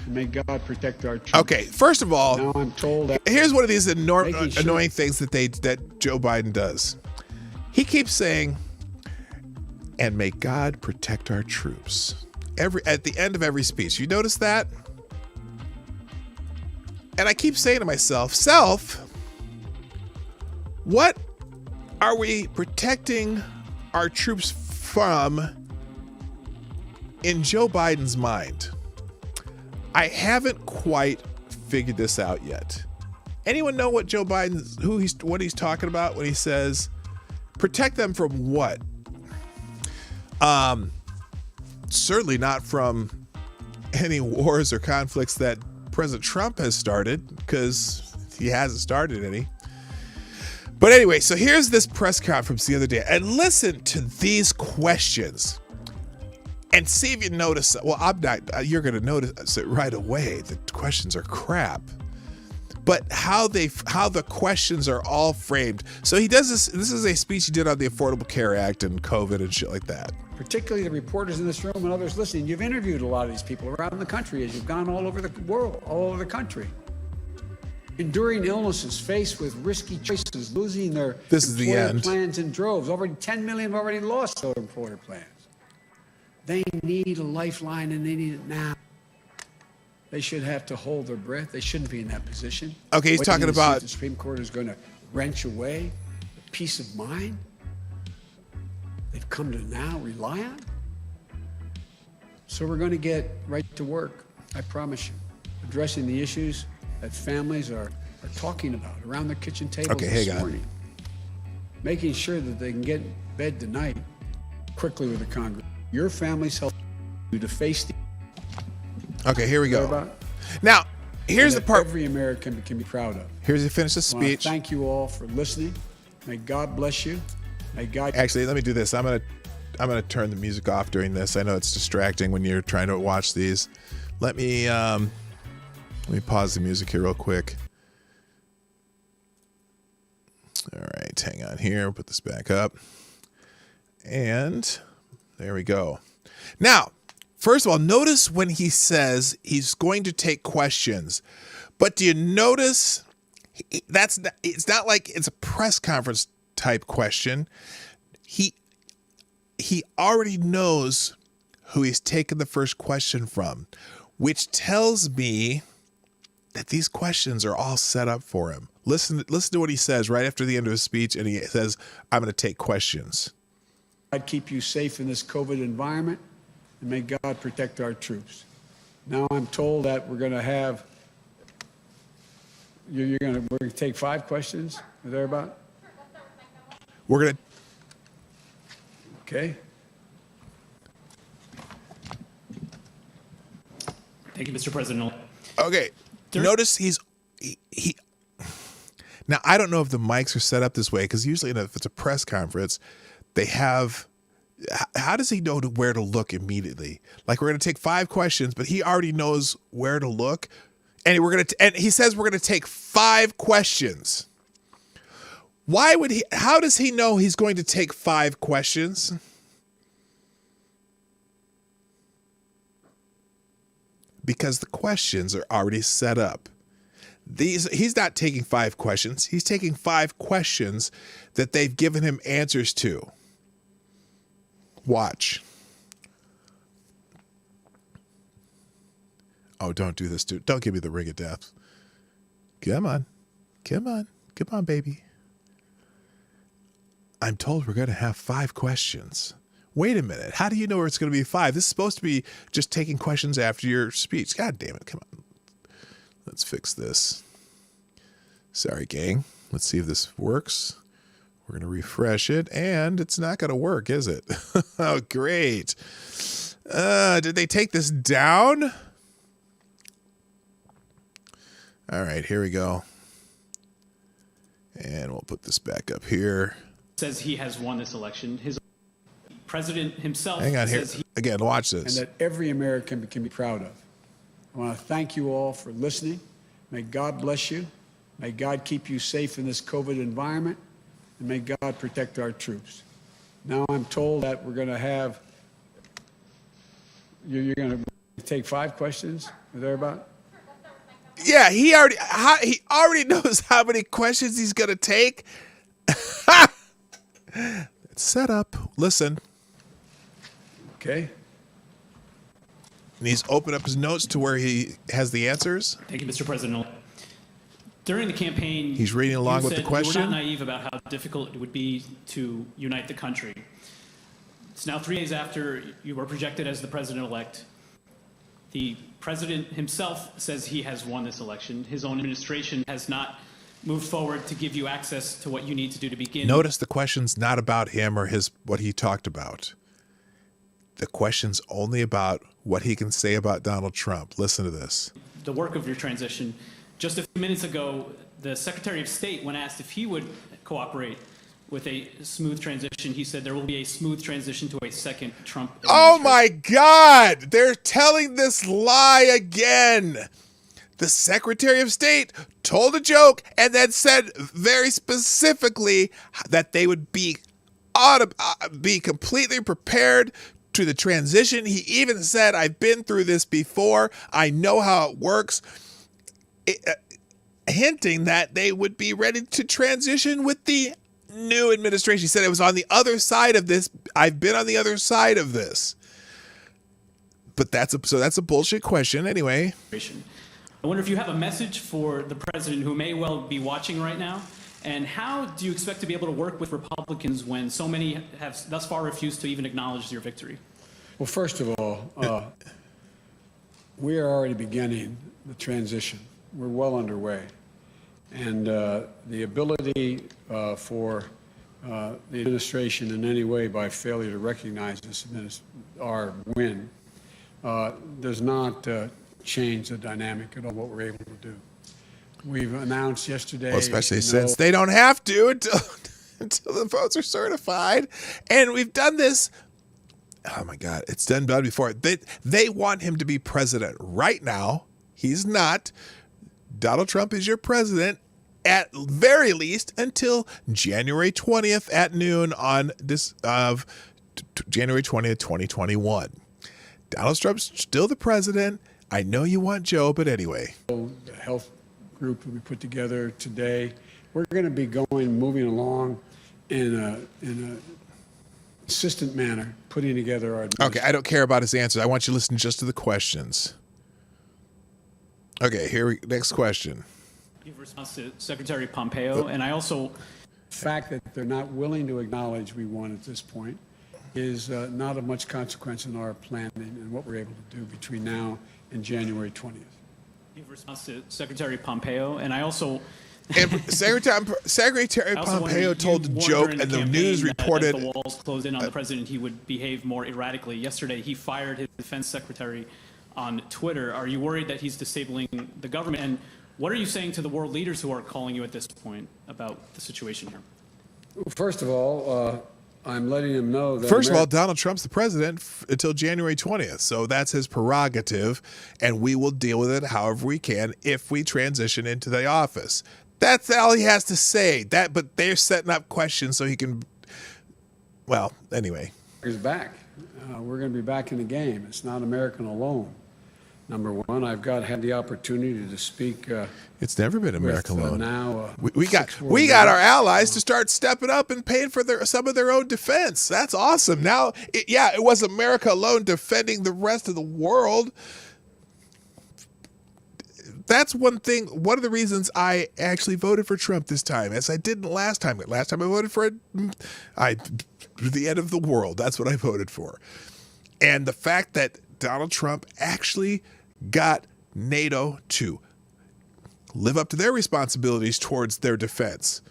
may God protect our troops. Okay, first of all, Now I'm told that here's one of these Making sure- annoying things that Joe Biden does. He keeps saying, "And may God protect our troops." At the end of every speech. You notice that? And I keep saying to myself, what are we protecting our troops from in Joe Biden's mind? I haven't quite figured this out yet. Anyone know what Joe Biden's what he's talking about when he says protect them from what? Certainly not from any wars or conflicts that President Trump has started, because he hasn't started any. But anyway, so here's this press conference the other day, and listen to these questions and see if you notice. Well, you're going to notice it right away. The questions are crap. But how the questions are all framed. So he does this. This is a speech he did on the Affordable Care Act and COVID and shit like that. particularly the reporters in this room and others listening, you've interviewed a lot of these people around the country as you've gone all over the world, all over the country. Enduring illnesses, faced with risky choices, losing their employer plans in droves. Already 10 million have already lost their employer plans. They need a lifeline, and they need it now. They should have to hold their breath. They shouldn't be in that position. Okay, he's talking about the Supreme Court is going to wrench away the peace of mind they've come to now rely on. So we're going to get right to work, I promise you, addressing the issues that families are talking about around their kitchen tables this morning. Making sure that they can get in bed tonight quickly with the Congress. Your family's helping you to face the... Okay, here we go. Now, here's the part every American can be proud of. Here's the finish the speech. Thank you all for listening. May God bless you. May God... Actually, let me do this. I'm gonna turn the music off during this. I know it's distracting when you're trying to watch these. Let me pause the music here real quick. All right, hang on here. We'll put this back up. And there we go. Now, first of all, notice when he says he's going to take questions. But do you notice it's not like it's a press conference type question. He already knows who he's taken the first question from, which tells me that these questions are all set up for him. Listen to what he says right after the end of his speech, and he says, I'm going to take questions. God keep you safe in this COVID environment, and may God protect our troops. Now I'm told that we're going to have, we're going to take 5 questions, or thereabout? We're going to. Okay. Thank you, Mr. President. Okay. Notice he. Now, I don't know if the mics are set up this way, because usually if it's a press conference, they have. How does he know where to look immediately? Like, we're going to take 5 questions, but he already knows where to look, and and he says we're going to take 5 questions. Why would he? How does he know he's going to take 5 questions? Because the questions are already set up. He's not taking 5 questions. He's taking 5 questions that they've given him answers to. Watch. Oh, don't do this, dude. Don't give me the ring of death. Come on. Come on. Come on, baby. I'm told we're going to have 5 questions. Wait a minute. How do you know it's going to be 5? This is supposed to be just taking questions after your speech. God damn it. Come on. Let's fix this. Sorry, gang. Let's see if this works. We're going to refresh it, and it's not going to work, is it? Oh, great. Did they take this down? All right, here we go. And we'll put this back up here. Says he has won this election. His president himself Hang on here. says Again, watch this. And that every American can be proud of. I want to thank you all for listening. May God bless you. May God keep you safe in this COVID environment. And may God protect our troops. Now I'm told that we're going to have, you're going to take 5 questions or thereabout? Yeah, he already knows how many questions he's going to take. It's set up. Listen. Okay. And he's opened up his notes to where he has the answers. Thank you, Mr. President. During the campaign, He's reading along you with the said question. You were not naive about how difficult it would be to unite the country. It's now 3 days after you were projected as the president-elect. The president himself says he has won this election. His own administration has not moved forward to give you access to what you need to do to begin. Notice the question's not about him or what he talked about. The question's only about what he can say about Donald Trump. Listen to this. The work of your transition. Just a few minutes ago, the Secretary of State, when asked if he would cooperate with a smooth transition, he said there will be a smooth transition to a second Trump administration. Oh my God! They're telling this lie again. The Secretary of State told a joke and then said very specifically that they would be completely prepared to the transition. He even said, I've been through this before. I know how it works. Hinting that they would be ready to transition with the new administration. He said it was on the other side of this. I've been on the other side of this. But that's a bullshit question anyway. I wonder if you have a message for the president who may well be watching right now. And how do you expect to be able to work with Republicans when so many have thus far refused to even acknowledge your victory? Well, first of all, we are already beginning the transition. We're well underway. And the ability for the administration in any way by failure to recognize our win does not change the dynamic at all what we're able to do. We've announced yesterday. Well, especially since they don't have to until the votes are certified. And we've done this. Oh, my God. It's done before. They want him to be president right now. He's not. Donald Trump is your president at very least until January 20th at noon on this of January 20th, 2021. Donald Trump's still the president. I know you want Joe, but anyway. The health group that we put together today, we're going to be moving along in a consistent manner, putting together our. Okay, I don't care about his answers. I want you to listen just to the questions. Okay, next question. You've responded to Secretary Pompeo, and I also. The fact that they're not willing to acknowledge we won at this point is not of much consequence in our planning and what we're able to do between now and January 20th. You've responded to Secretary Pompeo, and I also. And Secretary Pompeo told a joke, and the news reported. As the walls closed in on the president, he would behave more erratically. Yesterday, he fired his defense secretary on Twitter. Are you worried that he's disabling the government? And what are you saying to the world leaders who are calling you at this point about the situation here? First of all, I'm letting them know that. First of all, Donald Trump's the president until January 20th. So that's his prerogative, and we will deal with it however we can if we transition into the office. That's all he has to say. But they're setting up questions so he can. Well, anyway. He's back. We're going to be back in the game. It's not American alone. Number one, I've had the opportunity to speak. It's never been America alone. Now we got our allies to start stepping up and paying for some of their own defense. That's awesome. Now, it was America alone defending the rest of the world. That's one thing. One of the reasons I actually voted for Trump this time, as I didn't last time. Last time I voted for the end of the world. That's what I voted for. And the fact that Donald Trump actually got NATO to live up to their responsibilities towards their defense,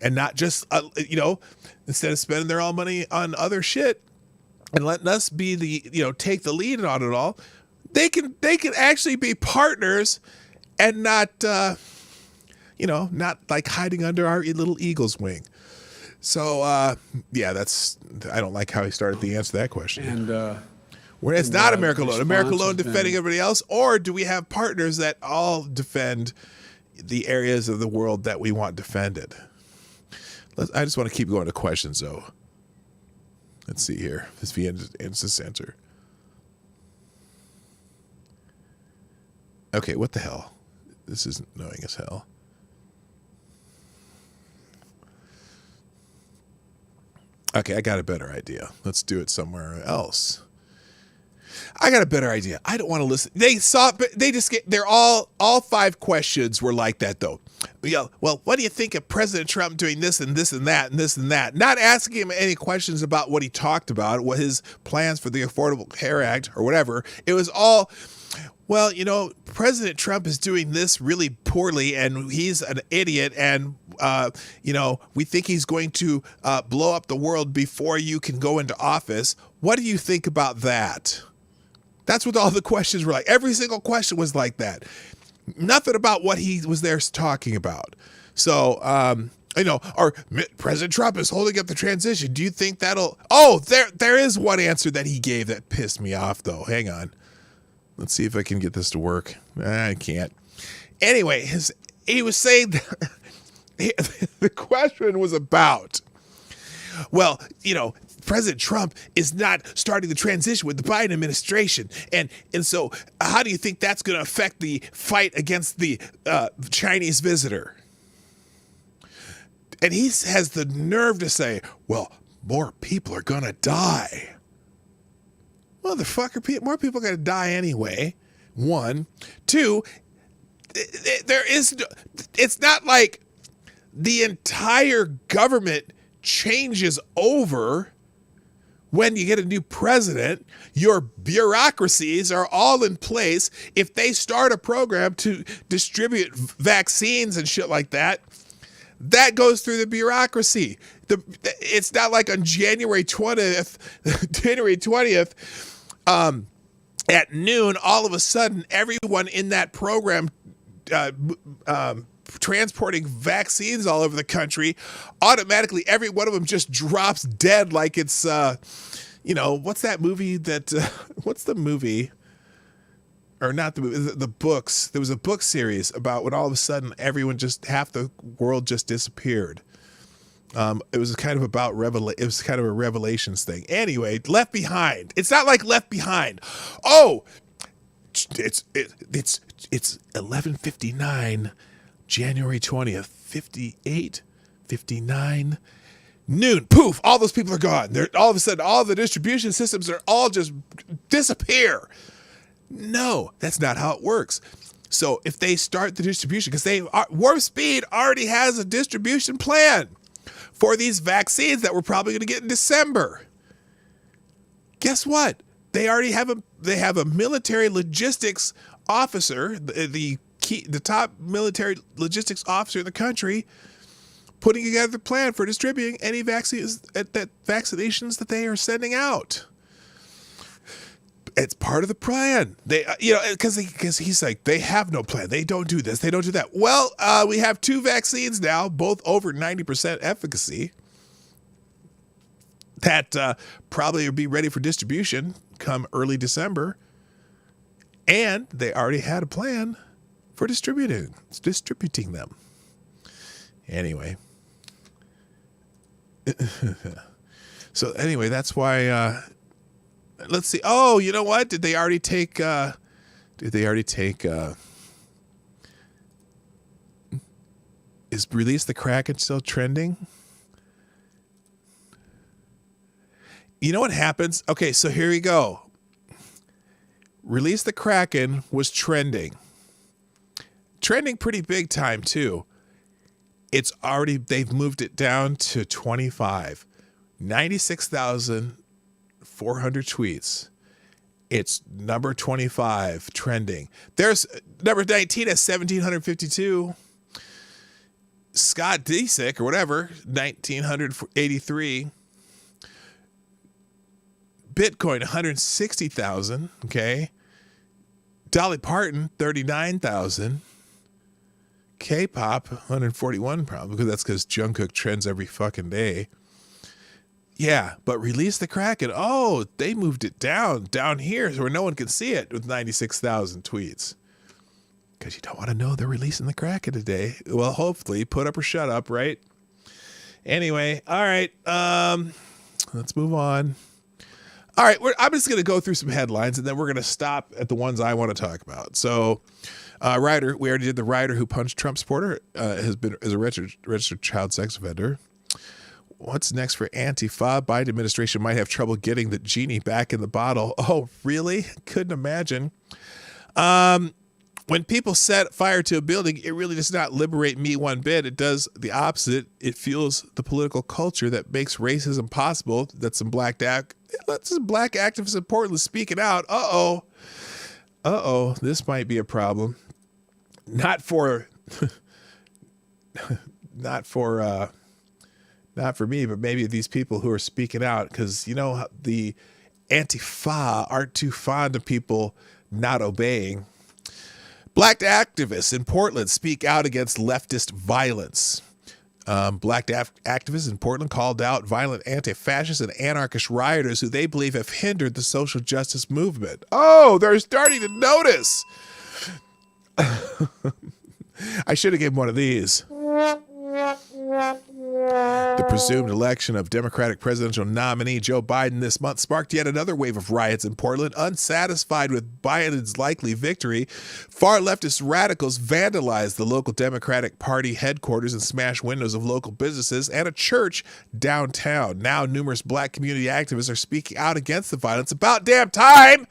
and not just, instead of spending their own money on other shit and letting us be take the lead on it all, they can actually be partners and not, not like hiding under our little eagle's wing. So, I don't like how he started the answer to that question. And where it's not America alone. America response alone has defending been- everybody else, or do we have partners that all defend the areas of the world that we want defended? I just want to keep going to questions, though. Let's see here. This V ends this answer. Okay, what the hell? This is annoying as hell. Okay, I got a better idea. Let's do it somewhere else. I got a better idea. I don't want to listen. They're all 5 questions were like that, though. Well, what do you think of President Trump doing this and this and that and this and that? Not asking him any questions about what he talked about, what his plans for the Affordable Care Act or whatever. It was all, well, President Trump is doing this really poorly and he's an idiot and, we think he's going to blow up the world before you can go into office. What do you think about that? That's what all the questions were like. Every single question was like that. Nothing about what he was there talking about. So, or President Trump is holding up the transition. Do you think that'll... Oh, there is one answer that he gave that pissed me off, though. Hang on. Let's see if I can get this to work. I can't. Anyway, he was saying that the question was about, well, President Trump is not starting the transition with the Biden administration. And so how do you think that's going to affect the fight against the Chinese visitor? And he has the nerve to say, well, more people are going to die. Motherfucker, more people are going to die anyway. 1. 2, it's not like the entire government changes over when you get a new president. Your bureaucracies are all in place. If they start a program to distribute vaccines and shit like that, that goes through the bureaucracy. It's not like on January 20th, at noon, all of a sudden, everyone in that program transporting vaccines all over the country, automatically every one of them just drops dead like it's, what's that movie that, what's the movie? Or not the movie, the books. There was a book series about when all of a sudden half the world just disappeared. It was kind of about it was kind of a Revelations thing. Anyway, Left Behind. It's not like Left Behind. Oh, it's 11:59, January 20th, 58, 59, noon. Poof! All those people are gone. All of a sudden, all the distribution systems are all just disappear. No, that's not how it works. So if they start the distribution, because Warp Speed already has a distribution plan for these vaccines that we're probably going to get in December. Guess what? They already have a military logistics officer, the top military logistics officer in the country, putting together a plan for distributing any vaccinations that they are sending out. It's part of the plan. They, because he's like, they have no plan. They don't do this. They don't do that. Well, we have 2 vaccines now, both over 90% efficacy, that probably will be ready for distribution come early December. And they already had a plan for distributing them. Anyway. So anyway, that's why... let's see. Oh, you know what? Did they already take is Release the Kraken still trending? You know what happens? Okay, so here we go. Release the Kraken was trending pretty big time too. They've moved it down to 25, 96,400 tweets, It's number 25 trending. There's number 19 at 1,752. Scott Disick or whatever, 1,983. Bitcoin, 160,000. Okay. Dolly Parton, 39,000. K-pop, 141 probably, because that's because Jungkook trends every fucking day. Yeah, but Release the Kraken. Oh, they moved it down here where no one can see it with 96,000 tweets. Because you don't want to know they're releasing the Kraken today. Well, hopefully, put up or shut up, right? Anyway, all right. Let's move on. All right, I'm just going to go through some headlines, and then we're going to stop at the ones I want to talk about. So, Ryder, we already did the Ryder who punched Trump supporter is a registered child sex offender. What's next for Antifa? Biden administration might have trouble getting the genie back in the bottle. Oh, really? Couldn't imagine. When people set fire to a building, it really does not liberate me one bit. It does the opposite. It fuels the political culture that makes racism possible. That's some black activists in Portland speaking out. This might be a problem. Not for me, but maybe these people who are speaking out, because you know the Antifa aren't too fond of people not obeying. Black activists in Portland speak out against leftist violence. Black activists in Portland called out violent anti-fascist and anarchist rioters who they believe have hindered the social justice movement. Oh, they're starting to notice. I should have given one of these. The presumed election of Democratic presidential nominee Joe Biden this month sparked yet another wave of riots in Portland. Unsatisfied with Biden's likely victory, far leftist radicals vandalized the local Democratic Party headquarters and smashed windows of local businesses and a church downtown. Now, numerous black community activists are speaking out against the violence. About damn time!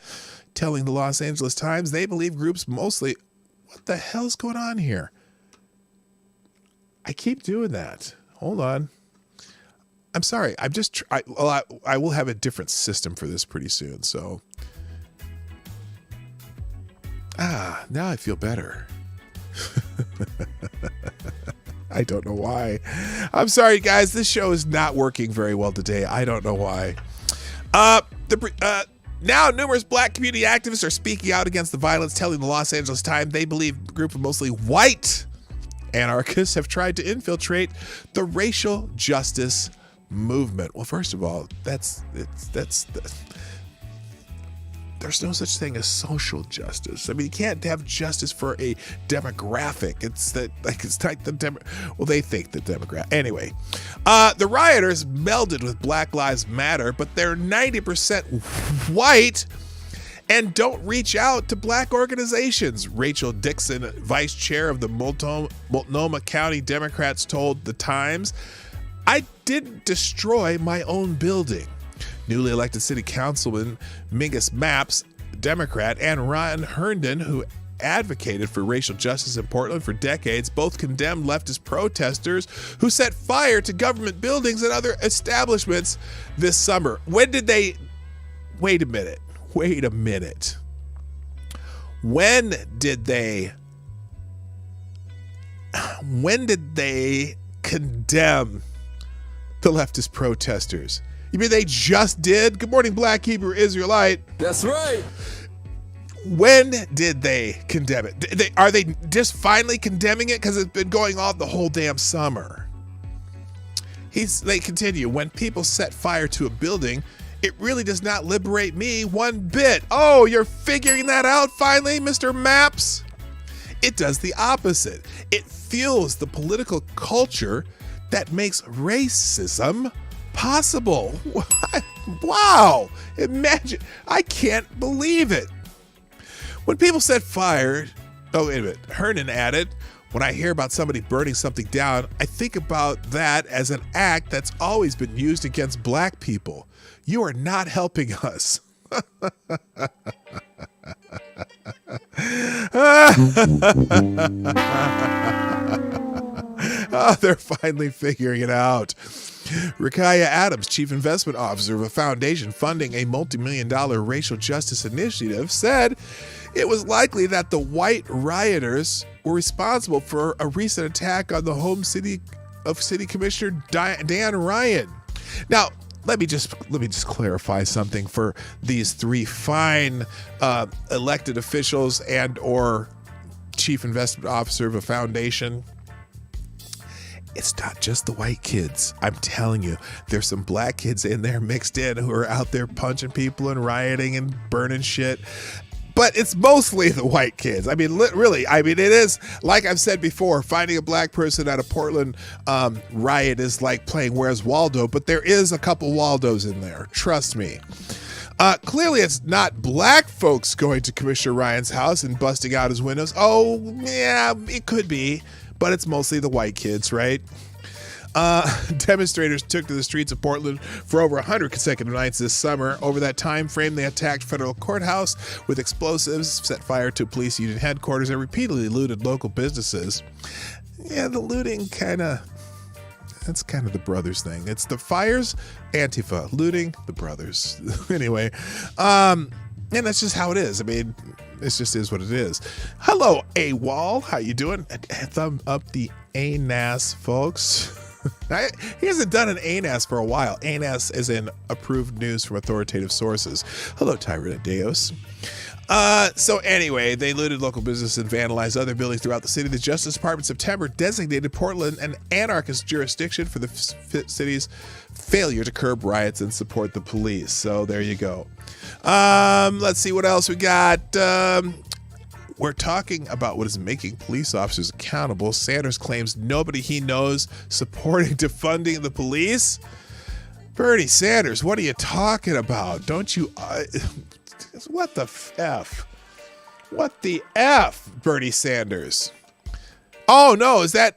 Telling the Los Angeles Times they believe groups mostly... What the hell's going on here? I keep doing that. Hold on. I'm sorry. I'm just... I will have a different system for this pretty soon, so... now I feel better. I don't know why. I'm sorry, guys. This show is not working very well today. I don't know why. Now, numerous black community activists are speaking out against the violence, telling the Los Angeles Times they believe a group of mostly white anarchists have tried to infiltrate the racial justice movement. Well, first of all, there's no such thing as social justice. I mean, you can't have justice for a demographic. Well, they think the demographic. Anyway, the rioters melded with Black Lives Matter, but they're 90% white and don't reach out to black organizations. Rachel Dixon, vice chair of the Multnomah County Democrats, told the Times, "I didn't destroy my own building." Newly elected city councilman Mingus Mapps, Democrat, and Ron Herndon, who advocated for racial justice in Portland for decades, both condemned leftist protesters who set fire to government buildings and other establishments this summer. When did they... Wait a minute. When did they condemn the leftist protesters? You mean they just did? Good morning, Black Hebrew Israelite. That's right. When did they condemn it? Are they just finally condemning it? Because it's been going on the whole damn summer. They continue. When people set fire to a building, it really does not liberate me one bit. Oh, you're figuring that out finally, Mr. Maps? It does the opposite. It fuels the political culture that makes racism possible. What? Wow. Imagine. I can't believe it. When people set fire, oh, wait a minute. Hernan added, when I hear about somebody burning something down, I think about that as an act that's always been used against black people. You are not helping us. Oh, they're finally figuring it out. Rakaya Adams, chief investment officer of a foundation funding a multi-million-dollar racial justice initiative, said it was likely that the white rioters were responsible for a recent attack on the home city of City Commissioner Dan Ryan. Now, let me just clarify something for these three fine elected officials and or chief investment officer of a foundation. It's not just the white kids. I'm telling you, there's some black kids in there mixed in who are out there punching people and rioting and burning shit. But it's mostly the white kids. I mean, really, it is, like I've said before, finding a black person at a Portland riot is like playing Where's Waldo, but there is a couple Waldos in there. Trust me. Clearly, it's not black folks going to Commissioner Ryan's house and busting out his windows. Oh, yeah, it could be, but it's mostly the white kids, right? Demonstrators took to the streets of Portland for over 100 consecutive nights this summer. Over that time frame, they attacked federal courthouse with explosives, set fire to police union headquarters, and repeatedly looted local businesses. Yeah, the looting that's kind of the brothers thing. It's the fires, Antifa, looting, the brothers. Anyway, and that's just how it is. I mean, it just is what it is. Hello, AWOL. How you doing? Thumb up the ANAS, folks. He hasn't done an ANAS for a while. ANAS is in approved news from authoritative sources. Hello, Tyrant Deos. So anyway, they looted local business and vandalized other buildings throughout the city. The Justice Department in September designated Portland an anarchist jurisdiction for the city's failure to curb riots and support the police. So there you go. Let's see what else we got. We're talking about what is making police officers accountable. Sanders claims nobody he knows supporting defunding the police. Bernie Sanders, what are you talking about? Don't you... what the F? What the F, Bernie Sanders? Oh, no, is that...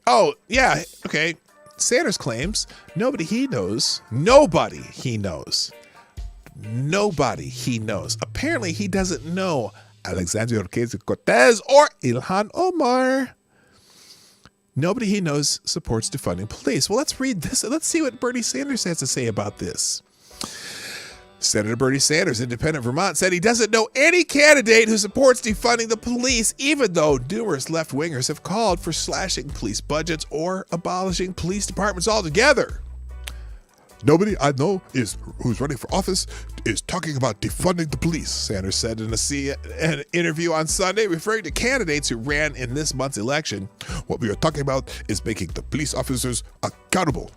Oh, yeah, okay. Sanders claims nobody he knows. Apparently, he doesn't know Alexandria Ocasio-Cortez or Ilhan Omar. Nobody he knows supports defunding police. Well, let's read this. Let's see what Bernie Sanders has to say about this. Senator Bernie Sanders, independent Vermont, said he doesn't know any candidate who supports defunding the police, even though numerous left-wingers have called for slashing police budgets or abolishing police departments altogether. Nobody I know who's running for office is talking about defunding the police, Sanders said in an interview on Sunday, referring to candidates who ran in this month's election. What we are talking about is making the police officers accountable.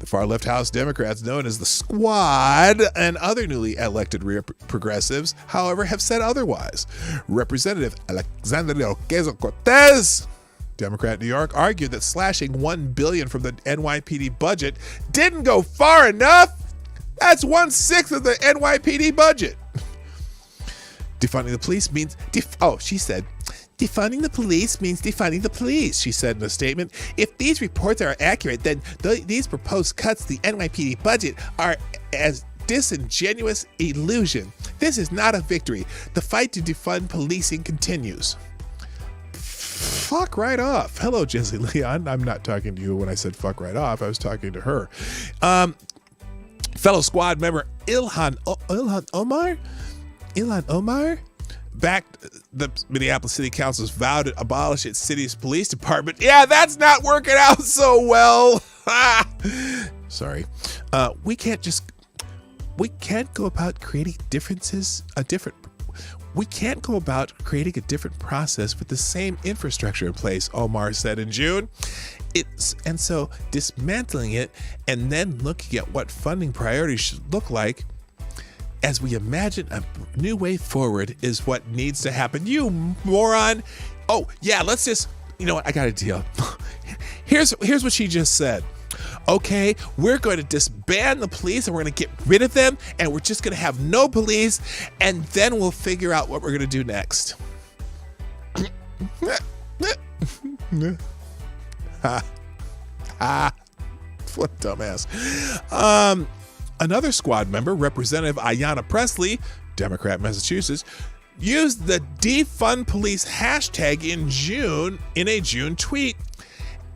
The far-left House Democrats, known as the Squad, and other newly elected progressives, however, have said otherwise. Representative Alexandria Ocasio-Cortez, Democrat New York, argued that slashing $1 billion from the NYPD budget didn't go far enough. That's 1/6 of the NYPD budget. Defunding the police means, she said, defunding the police means defunding the police, she said in a statement. If these reports are accurate, then these proposed cuts to the NYPD budget are as disingenuous illusion. This is not a victory. The fight to defund policing continues. Fuck right off. Hello, Jesse Leon. I'm not talking to you when I said fuck right off. I was talking to her. Fellow Squad member Ilhan Omar backed the Minneapolis City Council's vow to abolish its city's police department. Yeah, that's not working out so well. Sorry. We can't go about creating a different process with the same infrastructure in place, Omar said in June. And so dismantling it and then looking at what funding priorities should look like as we imagine a new way forward is what needs to happen. You moron. Oh, yeah, let's just, you know what? I got a deal. Here's what she just said. Okay, we're going to disband the police and we're going to get rid of them and we're just going to have no police and then we'll figure out what we're going to do next. What a dumbass. Another Squad member, Representative Ayanna Pressley, Democrat, Massachusetts, used the defund police hashtag in a June tweet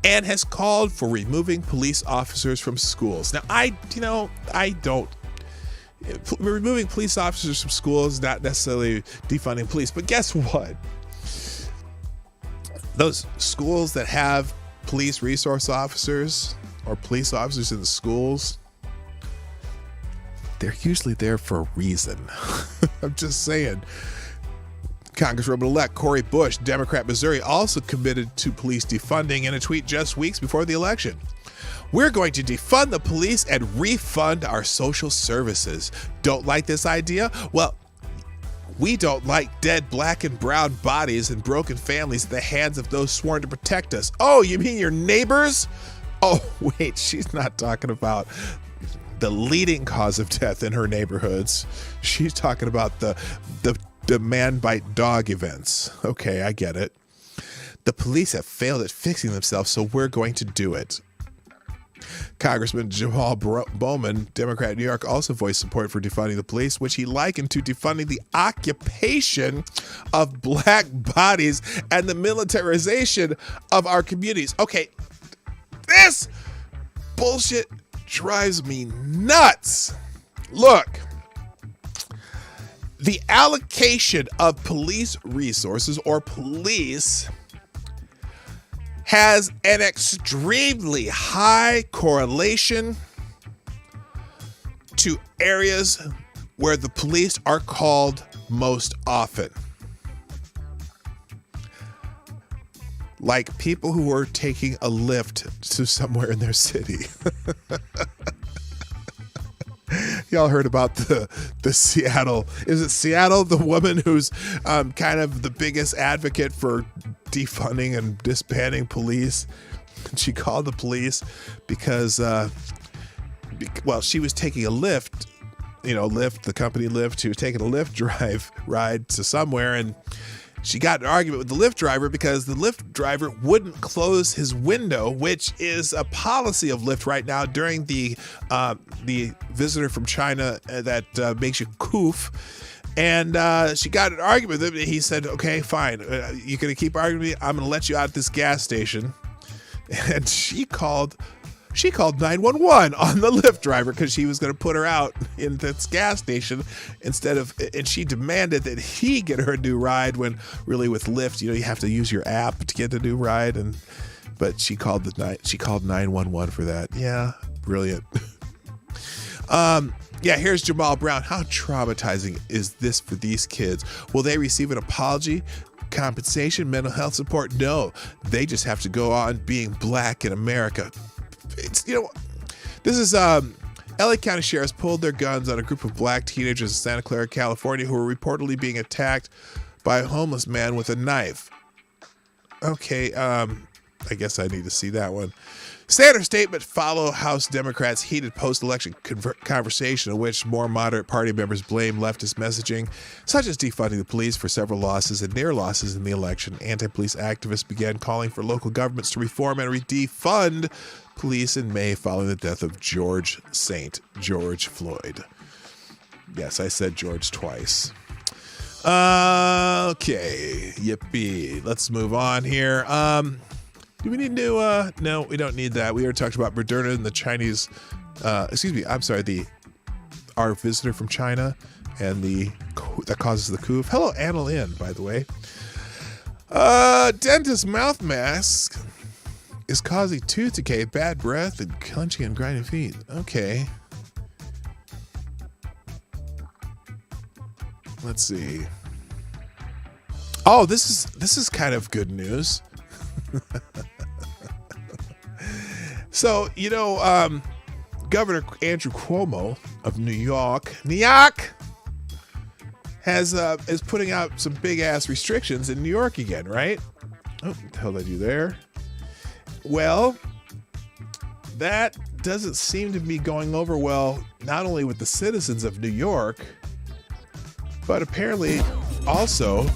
and has called for removing police officers from schools. Now, removing police officers from schools is not necessarily defunding police, but guess what? Those schools that have police resource officers or police officers in the schools, they're usually there for a reason. I'm just saying. Congresswoman-elect Cori Bush, Democrat Missouri, also committed to police defunding in a tweet just weeks before the election. We're going to defund the police and refund our social services. Don't like this idea? Well, we don't like dead black and brown bodies and broken families at the hands of those sworn to protect us. Oh, you mean your neighbors? Oh, wait, she's not talking about the leading cause of death in her neighborhoods. She's talking about the man bite dog events. Okay, I get it. The police have failed at fixing themselves, so we're going to do it. Congressman Jamal Bowman, Democrat of New York, also voiced support for defunding the police, which he likened to defunding the occupation of black bodies and the militarization of our communities. Okay, this bullshit drives me nuts. Look, the allocation of police resources or police has an extremely high correlation to areas where the police are called most often. Like people who are taking a lift to somewhere in their city. Y'all heard about the Seattle, is it Seattle? The woman who's kind of the biggest advocate for defunding and disbanding police. She called the police because, she was taking a Lyft, the company Lyft. She was taking a Lyft ride to somewhere, and she got in an argument with the Lyft driver because the Lyft driver wouldn't close his window, which is a policy of Lyft right now during the visitor from China that makes you coof. And she got in an argument with him. He said, okay, fine. You're going to keep arguing with me? I'm going to let you out at this gas station. And she called 911 on the Lyft driver because she was going to put her out in this gas station and she demanded that he get her a new ride when really with Lyft, you have to use your app to get a new ride. But she called 911 for that. Yeah, brilliant. Here's Jamal Brown. How traumatizing is this for these kids? Will they receive an apology, compensation, mental health support? No, they just have to go on being black in America. This is LA County sheriffs pulled their guns on a group of black teenagers in Santa Clara, California, who were reportedly being attacked by a homeless man with a knife. Okay, I guess I need to see that one. Standard statement follow House Democrats' heated post-election conversation in which more moderate party members blame leftist messaging, such as defunding the police for several losses and near losses in the election. Anti-police activists began calling for local governments to reform and defund police in May following the death of George Floyd. Yes, I said George twice. Okay, yippee. Let's move on here. Do we need to, no, we don't need that. We already talked about Moderna and the Chinese, our visitor from China and that causes the coup. Hello, Anna Lynn, by the way. Dentist mouth mask is causing tooth decay, bad breath, and clenching and grinding feet. Okay. Let's see. Oh, this is kind of good news. So, Governor Andrew Cuomo of New York is putting out some big ass restrictions in New York again, right? Oh, what the hell did I do there? Well, that doesn't seem to be going over well, not only with the citizens of New York, but apparently also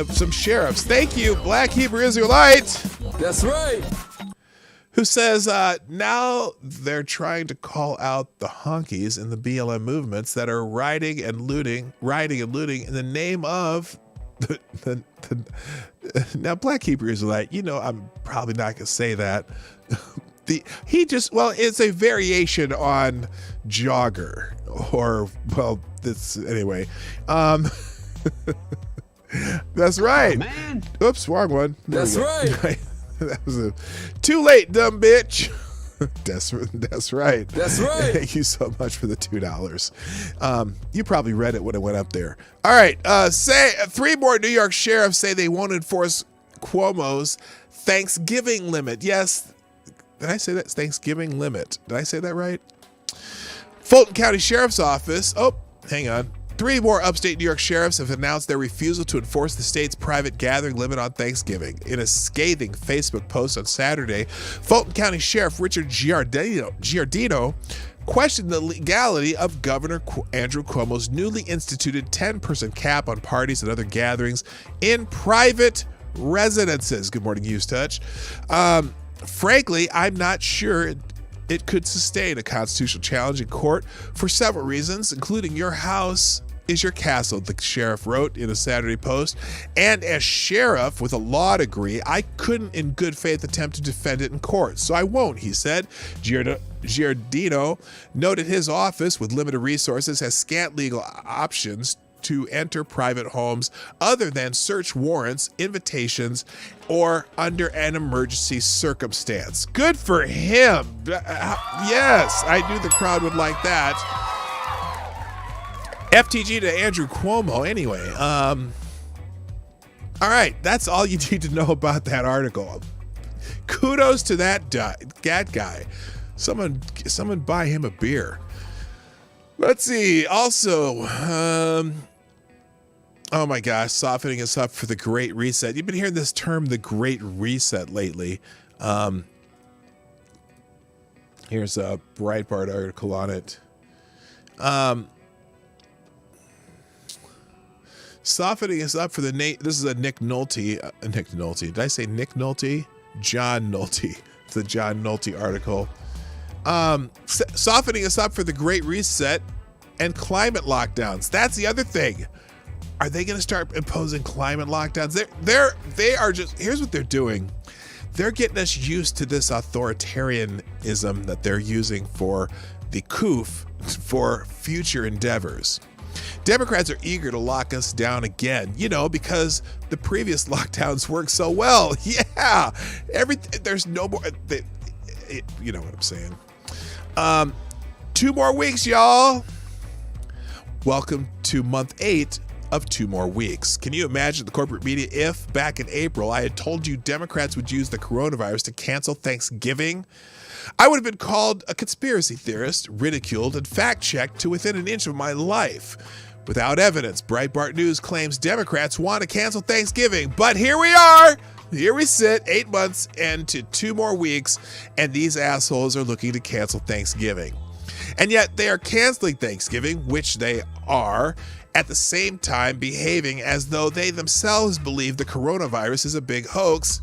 some sheriffs. Thank you, Black Hebrew Israelite. That's right. Who says now they're trying to call out the honkies in the BLM movements that are rioting and looting in the name of Now, Black Hebrews are like, I'm probably not gonna say that. It's a variation on jogger, or this anyway. That's right. Oh, man. Oops, wrong one. That's right. That was too late, dumb bitch. That's right. That's right. Thank you so much for the $2. You probably read it when it went up there. All right. Say 3 more New York sheriffs say they won't enforce Cuomo's Thanksgiving limit. Yes. Did I say that? Thanksgiving limit. Did I say that right? Fulton County Sheriff's Office. Oh, hang on. 3 more upstate New York sheriffs have announced their refusal to enforce the state's private gathering limit on Thanksgiving. In a scathing Facebook post on Saturday, Fulton County Sheriff Richard Giardino questioned the legality of Governor Andrew Cuomo's newly instituted 10-person cap on parties and other gatherings in private residences. Good morning, Hughes Touch. Frankly, I'm not sure it could sustain a constitutional challenge in court for several reasons, including your house is your castle, the sheriff wrote in a Saturday post. And as sheriff with a law degree, I couldn't in good faith attempt to defend it in court. So I won't, he said. Giardino noted his office, with limited resources, has scant legal options to enter private homes other than search warrants, invitations, or under an emergency circumstance. Good for him. Yes, I knew the crowd would like that. FTG to Andrew Cuomo. Anyway, all right, that's all you need to know about that article. Kudos to that guy. Someone buy him a beer. Let's see. Also, oh my gosh, softening us up for the Great Reset. You've been hearing this term, the Great Reset, lately. Here's a Breitbart article on it. Softening us up for the this is a Nick Nolte. Nick Nolte. Did I say Nick Nolte? John Nolte. It's the John Nolte article. Softening us up for the Great Reset and climate lockdowns. That's the other thing. Are they going to start imposing climate lockdowns? They are just, here's what they're doing. They're getting us used to this authoritarianism that they're using for the COOF for future endeavors. Democrats are eager to lock us down again, because the previous lockdowns worked so well. Yeah, there's no more, you know what I'm saying. 2 more weeks, y'all. Welcome to month 8 of 2 more weeks. Can you imagine the corporate media if, back in April, I had told you Democrats would use the coronavirus to cancel Thanksgiving? I would have been called a conspiracy theorist, ridiculed, and fact-checked to within an inch of my life. Without evidence, Breitbart News claims Democrats want to cancel Thanksgiving, but here we are. Here we sit, 8 months into 2 more weeks, and these assholes are looking to cancel Thanksgiving. And yet they are canceling Thanksgiving, which they are, at the same time behaving as though they themselves believe the coronavirus is a big hoax,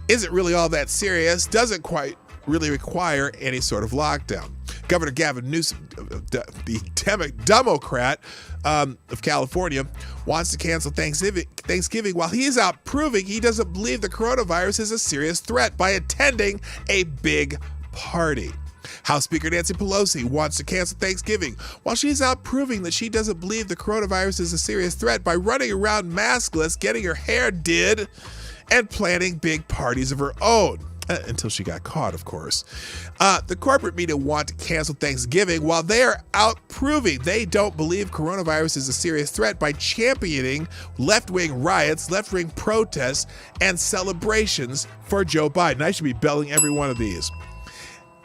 isn't really all that serious, doesn't quite really require any sort of lockdown. Governor Gavin Newsom, the Democrat of California, wants to cancel Thanksgiving while he is out proving he doesn't believe the coronavirus is a serious threat by attending a big party. House Speaker Nancy Pelosi wants to cancel Thanksgiving while she's out proving that she doesn't believe the coronavirus is a serious threat by running around maskless, getting her hair did, and planning big parties of her own. Until she got caught, of course. The corporate media want to cancel Thanksgiving while they are out proving they don't believe coronavirus is a serious threat by championing left-wing riots, left-wing protests, and celebrations for Joe Biden. I should be belling every one of these.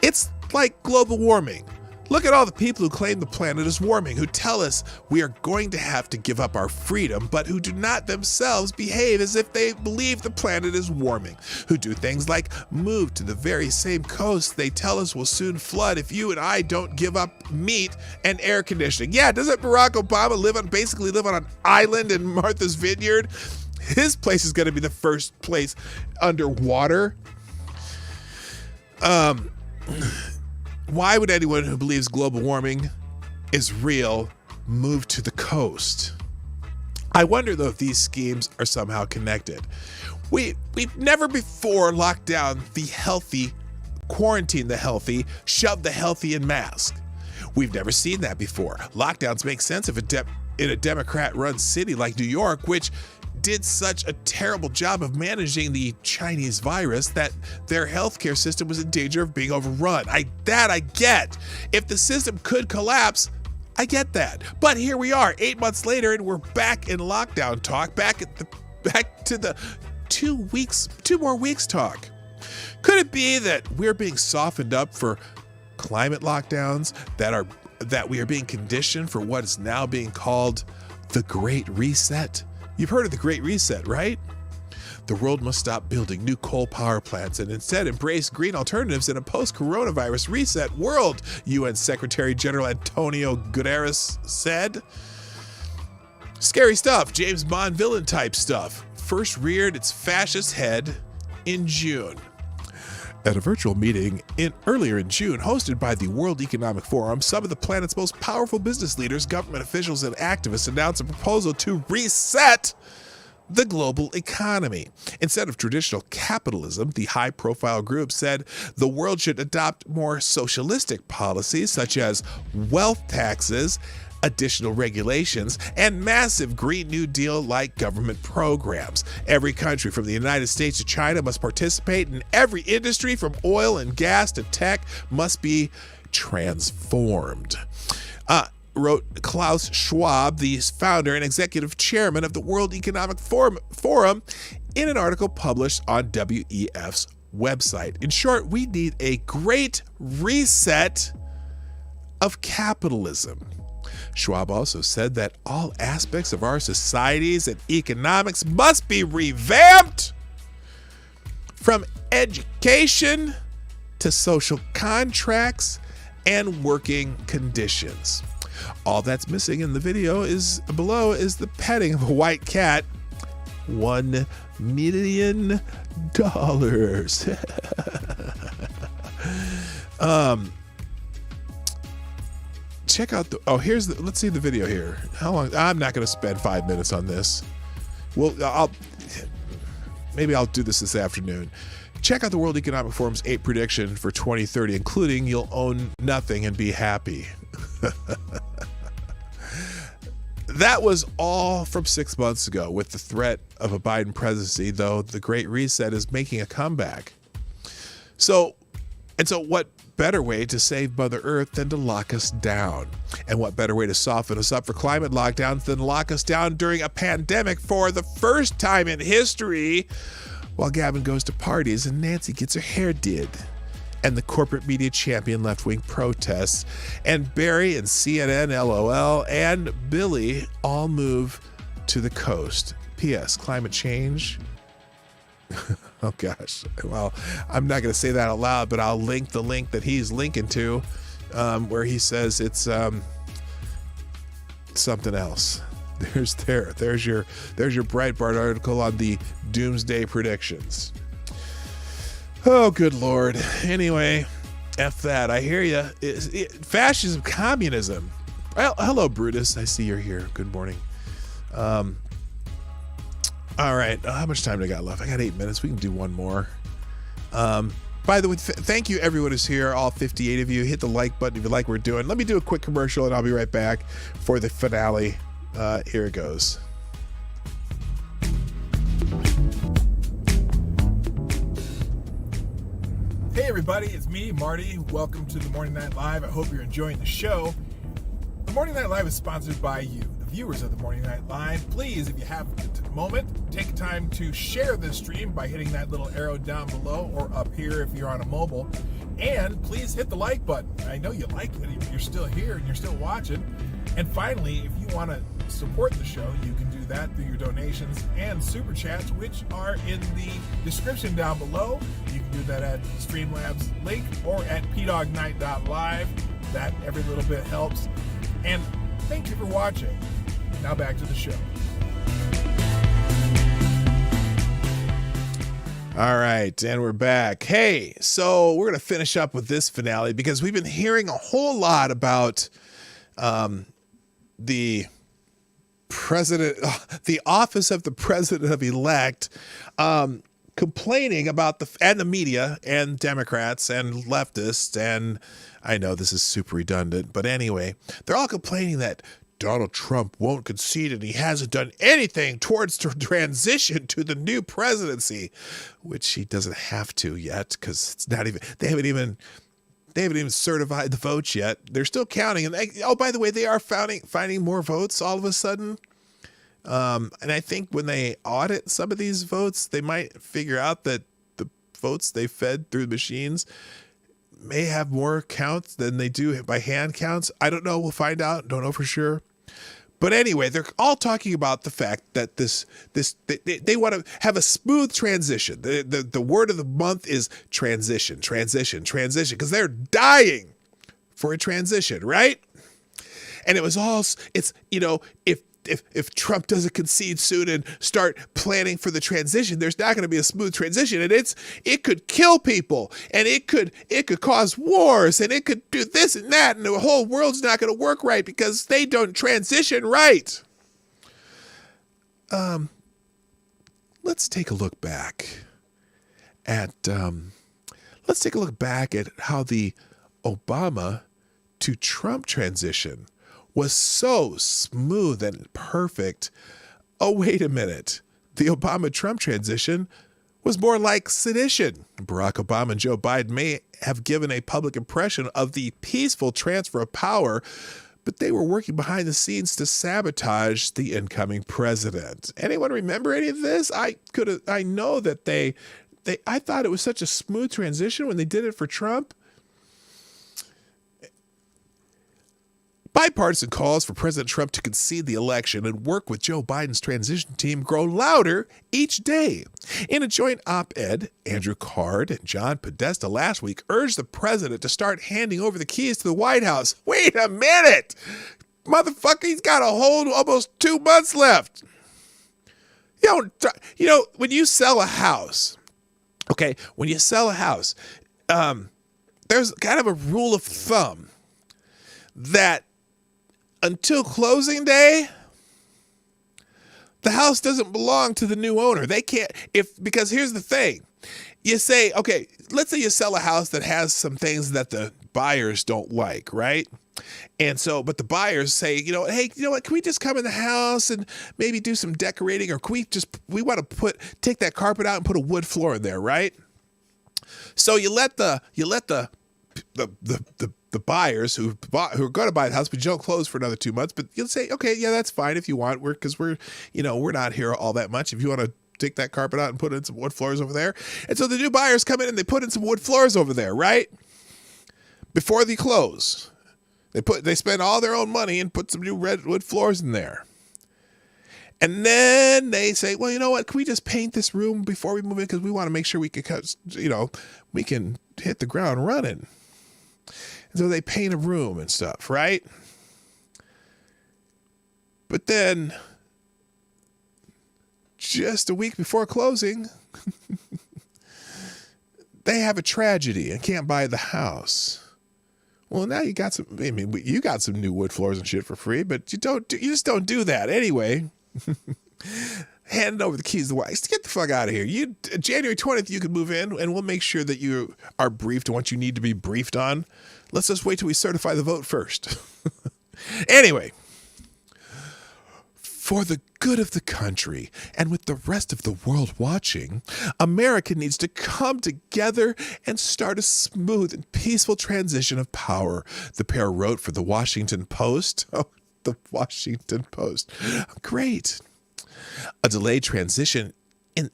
It's like global warming. Look at all the people who claim the planet is warming, who tell us we are going to have to give up our freedom, but who do not themselves behave as if they believe the planet is warming, who do things like move to the very same coast they tell us will soon flood if you and I don't give up meat and air conditioning. Yeah, doesn't Barack Obama basically live on an island in Martha's Vineyard? His place is going to be the first place underwater. Why would anyone who believes global warming is real move to the coast? I wonder, though, if these schemes are somehow connected. We've never before locked down the healthy, quarantined the healthy, shoved the healthy in mask. We've never seen that before. Lockdowns make sense if in a Democrat-run city like New York, which did such a terrible job of managing the Chinese virus that their healthcare system was in danger of being overrun. I get. If the system could collapse, I get that. But here we are, 8 months later, and we're back in lockdown talk, back to the 2 more weeks talk. Could it be that we're being softened up for climate lockdowns, that we are being conditioned for what is now being called the Great Reset? You've heard of the Great Reset, right? The world must stop building new coal power plants and instead embrace green alternatives in a post-coronavirus reset world, UN Secretary General Antonio Guterres said. Scary stuff, James Bond villain type stuff. First reared its fascist head in June. At a virtual meeting earlier in June, hosted by the World Economic Forum, some of the planet's most powerful business leaders, government officials, and activists announced a proposal to reset the global economy. Instead of traditional capitalism, the high-profile group said the world should adopt more socialistic policies such as wealth taxes, additional regulations, and massive Green New Deal-like government programs. Every country from the United States to China must participate, and every industry from oil and gas to tech must be transformed. Wrote Klaus Schwab, the founder and executive chairman of the World Economic Forum, in an article published on WEF's website. In short, we need a great reset of capitalism. Schwab also said that all aspects of our societies and economics must be revamped, from education to social contracts and working conditions. All that's missing in the video below is the petting of a white cat. $1 million. Check out let's see the video here. How long? I'm not going to spend 5 minutes on this. Well, maybe I'll do this afternoon. Check out the World Economic Forum's 8 prediction for 2030, including you'll own nothing and be happy. That was all from 6 months ago. With the threat of a Biden presidency, though, the Great Reset is making a comeback. So what better way to save Mother Earth than to lock us down? And what better way to soften us up for climate lockdowns than lock us down during a pandemic for the first time in history, while Gavin goes to parties and Nancy gets her hair did, and the corporate media champion left-wing protests, and Barry and CNN LOL and Billy all move to the coast. P.S. Climate change. Oh gosh. Well, I'm not going to say that out loud, but I'll link the link that he's linking to, where he says it's something else. There's your Breitbart article on the doomsday predictions. Oh, good Lord. Anyway, F that. I hear you. Fascism, communism. Well, hello, Brutus. I see you're here. Good morning. All right. How much time do I got left? I got 8 minutes. We can do one more. By the way, thank you everyone who's here, all 58 of you. Hit the like button if you like what we're doing. Let me do a quick commercial and I'll be right back for the finale. Here it goes. Hey everybody, it's me, Marty. Welcome to the Morning Night Live. I hope you're enjoying the show. The Morning Night Live is sponsored by you, the viewers of the Morning Night Live. Please, if you have a moment, take time to share this stream by hitting that little arrow down below or up here if you're on a mobile. And please hit the like button. I know you like it if you're still here and you're still watching. And finally, if you want to support the show, you can do that through your donations and super chats, which are in the description down below. You can do that at Streamlabs link or at PDawgKnight.live. That every little bit helps. And thank you for watching. Now back to the show. All right, and we're back. Hey, so we're going to finish up with this finale because we've been hearing a whole lot about the the office of the president-elect, complaining about the media and Democrats and leftists, and I know this is super redundant, but anyway, they're all complaining that Donald Trump won't concede and he hasn't done anything towards the transition to the new presidency, which he doesn't have to yet because it's not even, they haven't even certified the votes yet. They're still counting. And by the way, they are finding more votes all of a sudden. And I think when they audit some of these votes, they might figure out that the votes they fed through the machines may have more counts than they do by hand counts. I don't know. We'll find out. Don't know for sure. But anyway, they're all talking about the fact that they want to have a smooth transition. The word of the month is transition, because they're dying for a transition, right? And if Trump doesn't concede soon and start planning for the transition, there's not going to be a smooth transition, and it could kill people, and it could cause wars, and it could do this and that, and the whole world's not going to work right because they don't transition right. Let's take a look back at how the Obama to Trump transition was so smooth and perfect. Oh, wait a minute. The Obama-Trump transition was more like sedition. Barack Obama and Joe Biden may have given a public impression of the peaceful transfer of power, but they were working behind the scenes to sabotage the incoming president. Anyone remember any of this? I know that I thought it was such a smooth transition when they did it for Trump. Bipartisan calls for President Trump to concede the election and work with Joe Biden's transition team grow louder each day. In a joint op-ed, Andrew Card and John Podesta last week urged the president to start handing over the keys to the White House. Wait a minute! Motherfucker, he's got a whole almost 2 months left. You know, when you sell a house, there's kind of a rule of thumb that until closing day, the house doesn't belong to the new owner. They can't, because here's the thing. You say, okay, let's say you sell a house that has some things that the buyers don't like, right? And so, but the buyers say, hey, you know what, can we just come in the house and maybe do some decorating, or can we want to take that carpet out and put a wood floor in there, right? So you let the buyers who are going to buy the house, but you don't close for another 2 months, but you'll say, okay, yeah, that's fine if you want, because we're not here all that much. If you want to take that carpet out and put in some wood floors over there. And so the new buyers come in and they put in some wood floors over there, right? Before they close, they spend all their own money and put some new red wood floors in there. And then they say, well, you know what? Can we just paint this room before we move in? Because we want to make sure we can hit the ground running. And so they paint a room and stuff, right? But then, just a week before closing, they have a tragedy and can't buy the house. Well, now you got some new wood floors and shit for free, but you just don't do that anyway. Handing over the keys to the White House. Get the fuck out of here. January 20th, you can move in, and we'll make sure that you are briefed on what you need to be briefed on. Let's just wait till we certify the vote first. Anyway, for the good of the country and with the rest of the world watching, America needs to come together and start a smooth and peaceful transition of power, the pair wrote for the Washington Post. Oh, the Washington Post. Great. A delayed transition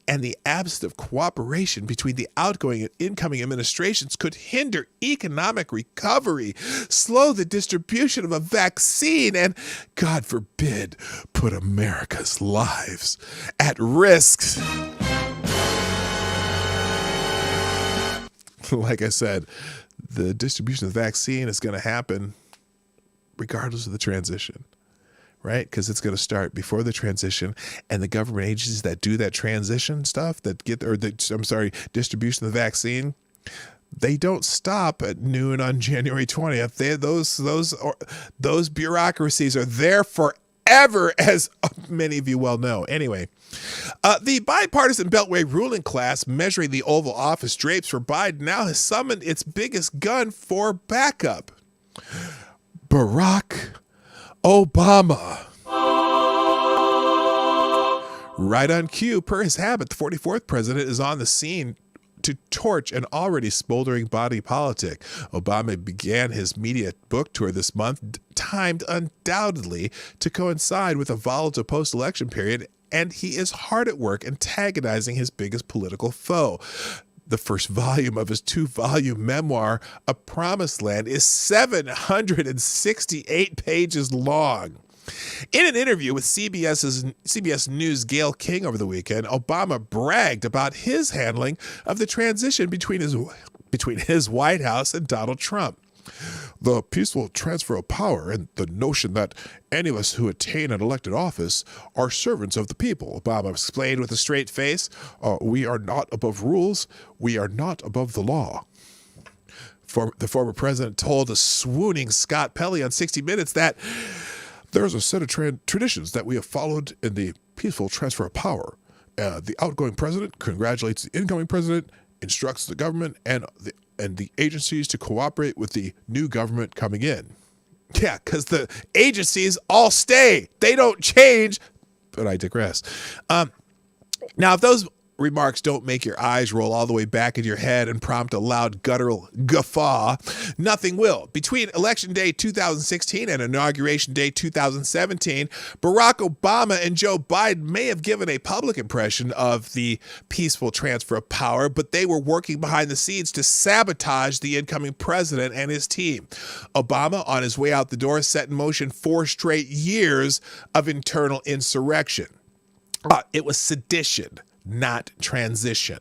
and the absence of cooperation between the outgoing and incoming administrations could hinder economic recovery, slow the distribution of a vaccine, and, God forbid, put America's lives at risk. Like I said, the distribution of the vaccine is going to happen regardless of the transition. Right? Because it's going to start before the transition, and the government agencies that do that transition stuff distribution of the vaccine, they don't stop at noon on January 20th. Those bureaucracies are there ever, as many of you well know. Anyway, the bipartisan Beltway ruling class measuring the Oval Office drapes for Biden now has summoned its biggest gun for backup. Barack Obama. Right on cue, per his habit, the 44th president is on the scene to torch an already smoldering body politic. Obama began his media book tour this month, timed undoubtedly to coincide with a volatile post-election period, and he is hard at work antagonizing his biggest political foe. The first volume of his 2-volume memoir, A Promised Land, is 768 pages long. In an interview with CBS News' Gayle King over the weekend, Obama bragged about his handling of the transition between his White House and Donald Trump. The peaceful transfer of power and the notion that any of us who attain an elected office are servants of the people, Obama explained with a straight face. We are not above rules. We are not above the law. The former president told a swooning Scott Pelley on 60 Minutes that there's a set of traditions that we have followed in the peaceful transfer of power. The outgoing president congratulates the incoming president, instructs the government and the agencies to cooperate with the new government coming in. Yeah, because the agencies all stay. They don't change. But I digress. Now, if those remarks don't make your eyes roll all the way back in your head and prompt a loud guttural guffaw, nothing will. Between Election Day 2016 and Inauguration Day 2017, Barack Obama and Joe Biden may have given a public impression of the peaceful transfer of power, but they were working behind the scenes to sabotage the incoming president and his team. Obama, on his way out the door, set in motion 4 straight years of internal insurrection. It was sedition, not transition.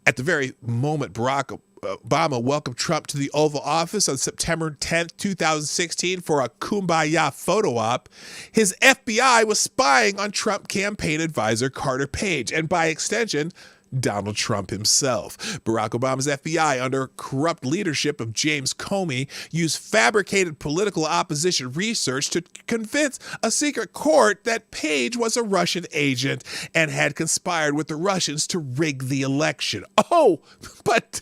At the very moment Barack Obama welcomed Trump to the Oval Office on September 10th, 2016 for a kumbaya photo op, his FBI was spying on Trump campaign advisor Carter Page, and by extension, Donald Trump himself. Barack Obama's FBI, under corrupt leadership of James Comey, used fabricated political opposition research to convince a secret court that Page was a Russian agent and had conspired with the Russians to rig the election. Oh, but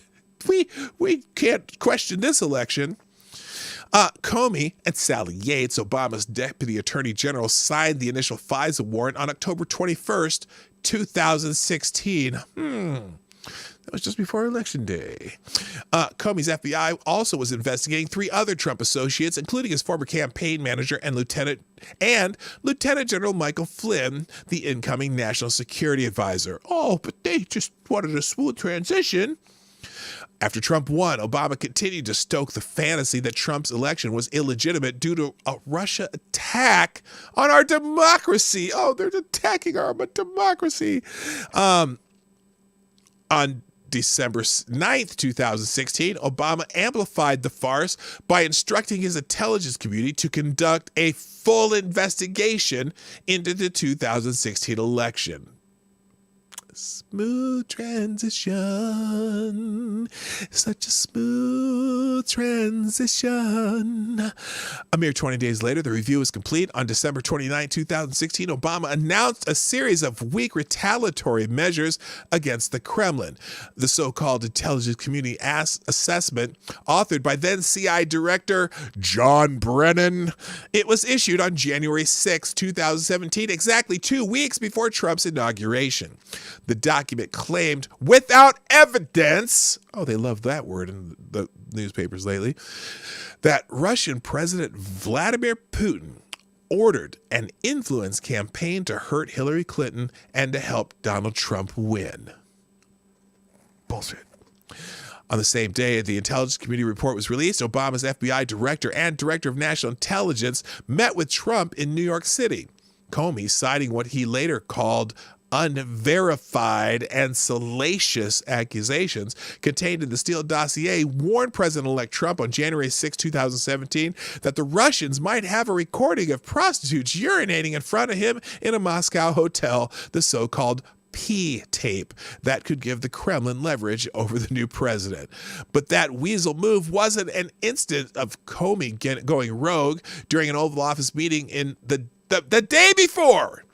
we can't question this election. Comey and Sally Yates, Obama's deputy attorney general, signed the initial FISA warrant on October 21st, 2016. That was just before Election Day. Comey's FBI also was investigating 3 other Trump associates, including his former campaign manager and Lieutenant General Michael Flynn, the incoming national security advisor. Oh, but they just wanted a smooth transition. After Trump won, Obama continued to stoke the fantasy that Trump's election was illegitimate due to a Russia attack on our democracy. Oh, they're attacking our democracy. On December 9th, 2016, Obama amplified the farce by instructing his intelligence community to conduct a full investigation into the 2016 election. Smooth transition, such a smooth transition. A mere 20 days later, the review was complete. On December 29, 2016, Obama announced a series of weak retaliatory measures against the Kremlin. The so-called intelligence community assessment, authored by then CI Director John Brennan, it was issued on January 6, 2017, exactly 2 weeks before Trump's inauguration. The document claimed, without evidence, oh, they love that word in the newspapers lately, that Russian President Vladimir Putin ordered an influence campaign to hurt Hillary Clinton and to help Donald Trump win. Bullshit. On the same day the intelligence community report was released, Obama's FBI director and director of national intelligence met with Trump in New York City. Comey, citing what he later called unverified and salacious accusations contained in the Steele dossier, warned President-elect Trump on January 6, 2017, that the Russians might have a recording of prostitutes urinating in front of him in a Moscow hotel, the so-called P tape that could give the Kremlin leverage over the new president. But that weasel move wasn't an instance of Comey going rogue. During an Oval Office meeting in the The day before.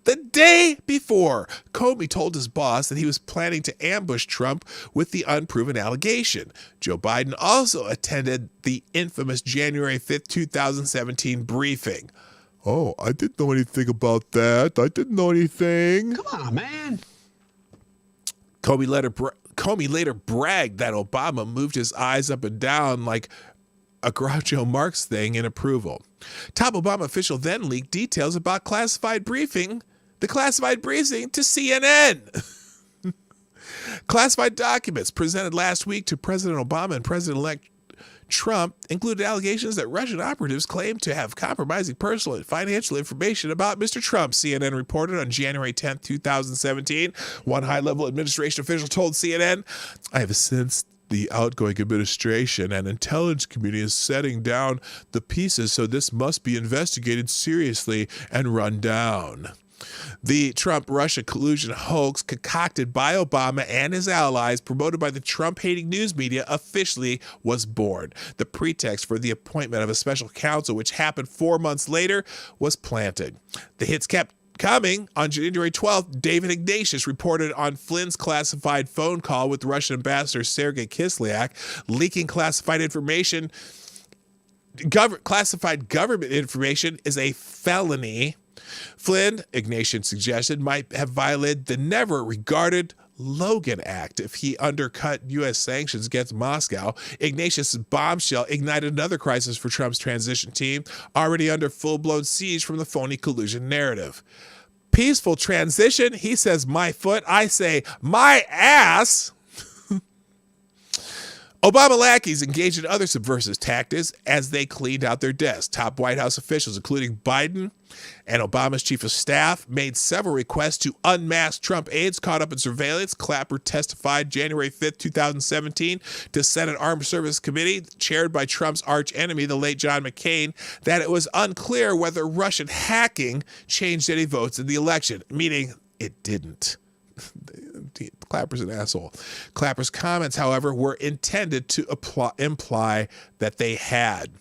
The day before, Comey told his boss that he was planning to ambush Trump with the unproven allegation. Joe Biden also attended the infamous January 5th, 2017 briefing. Oh, I didn't know anything about that. I didn't know anything. Come on, man. Comey later bragged that Obama moved his eyes up and down like a Groucho Marx thing in approval. Top Obama official then leaked details about the classified briefing to CNN. Classified documents presented last week to President Obama and President-elect Trump included allegations that Russian operatives claimed to have compromising personal and financial information about Mr. Trump, CNN reported on January 10th, 2017. One high-level administration official told CNN, I have sensed the outgoing administration and intelligence community is setting down the pieces, so this must be investigated seriously and run down. The Trump-Russia collusion hoax concocted by Obama and his allies, promoted by the Trump-hating news media, officially was born. The pretext for the appointment of a special counsel, which happened 4 months later, was planted. The hits kept coming. On January 12th, David Ignatius reported on Flynn's classified phone call with Russian Ambassador Sergei Kislyak, leaking classified information. Classified government information is a felony. Flynn, Ignatius suggested, might have violated the never-regarded Logan Act if he undercut U.S. sanctions against Moscow. Ignatius' bombshell ignited another crisis for Trump's transition team, already under full-blown siege from the phony collusion narrative. Peaceful transition, he says my foot, I say my ass. Obama lackeys engaged in other subversive tactics as they cleaned out their desks. Top White House officials, including Biden and Obama's chief of staff, made several requests to unmask Trump aides caught up in surveillance. Clapper testified January 5th, 2017 to Senate Armed Services Committee, chaired by Trump's archenemy, the late John McCain, that it was unclear whether Russian hacking changed any votes in the election, meaning it didn't. Clapper's an asshole. Clapper's comments, however, were intended to imply that they had.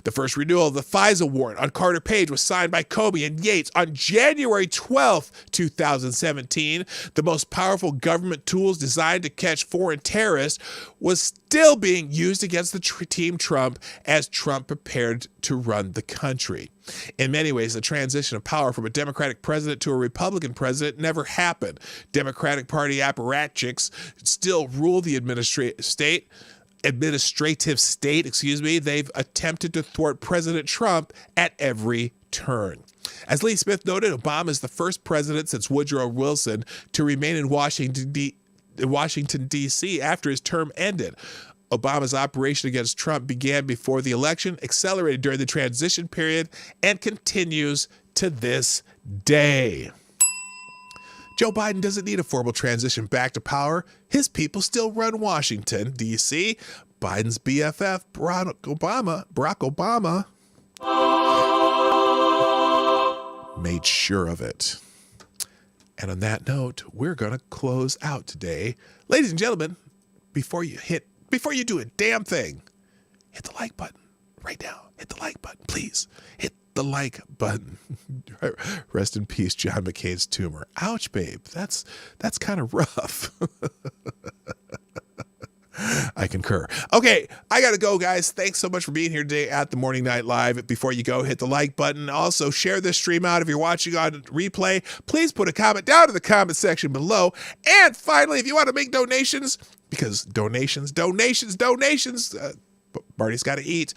The first renewal of the FISA warrant on Carter Page was signed by Comey and Yates on January 12th, 2017. The most powerful government tools designed to catch foreign terrorists was still being used against the Team Trump as Trump prepared to run the country. In many ways, the transition of power from a Democratic president to a Republican president never happened. Democratic Party apparatchiks still rule the administrative state. They've attempted to thwart President Trump at every turn. As Lee Smith noted, Obama is the first president since Woodrow Wilson to remain in Washington, D.C. after his term ended. Obama's operation against Trump began before the election, accelerated during the transition period, and continues to this day. Joe Biden doesn't need a formal transition back to power. His people still run Washington, D.C. Biden's BFF, Barack Obama, made sure of it. And on that note, we're going to close out today. Ladies and gentlemen, before you do a damn thing, hit the like button right now. Hit the like button, please. Hit the like button. Rest in peace, John McCain's tumor. Ouch, babe. That's kind of rough. I concur. Okay, I got to go, guys. Thanks so much for being here today at the Morning Night Live. Before you go, hit the like button. Also, share this stream out if you're watching on replay. Please put a comment down in the comment section below. And finally, if you want to make donations, because donations, Marty's got to eat.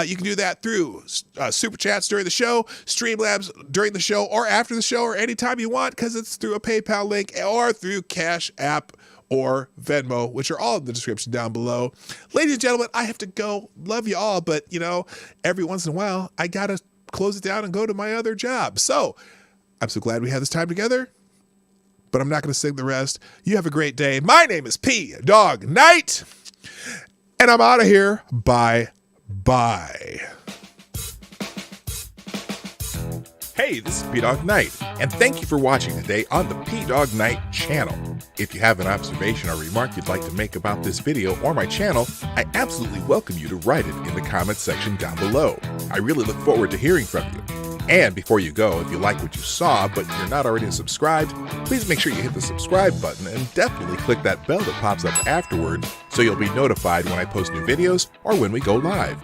You can do that through Super Chats during the show, Streamlabs during the show, or after the show, or anytime you want, because it's through a PayPal link or through Cashapp or Venmo, which are all in the description down below. Ladies and gentlemen, I have to go. Love you all, but, every once in a while, I got to close it down and go to my other job. So I'm so glad we had this time together, but I'm not going to sing the rest. You have a great day. My name is PDawg Knight, and I'm out of here. Bye. Hey, this is PDawg Knight, and thank you for watching today on the PDawg Knight channel. If you have an observation or remark you'd like to make about this video or my channel, I absolutely welcome you to write it in the comments section down below. I really look forward to hearing from you. And before you go, if you like what you saw but you're not already subscribed, please make sure you hit the subscribe button and definitely click that bell that pops up afterward so you'll be notified when I post new videos or when we go live.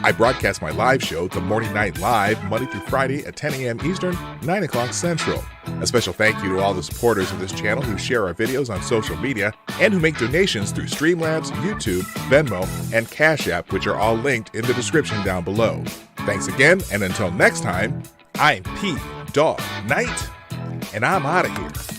I broadcast my live show, The Morning Night Live, Monday through Friday at 10 a.m. Eastern, 9 o'clock Central. A special thank you to all the supporters of this channel who share our videos on social media and who make donations through Streamlabs, YouTube, Venmo, and Cashapp, which are all linked in the description down below. Thanks again, and until next time, I'm PDawgKnight, and I'm out of here.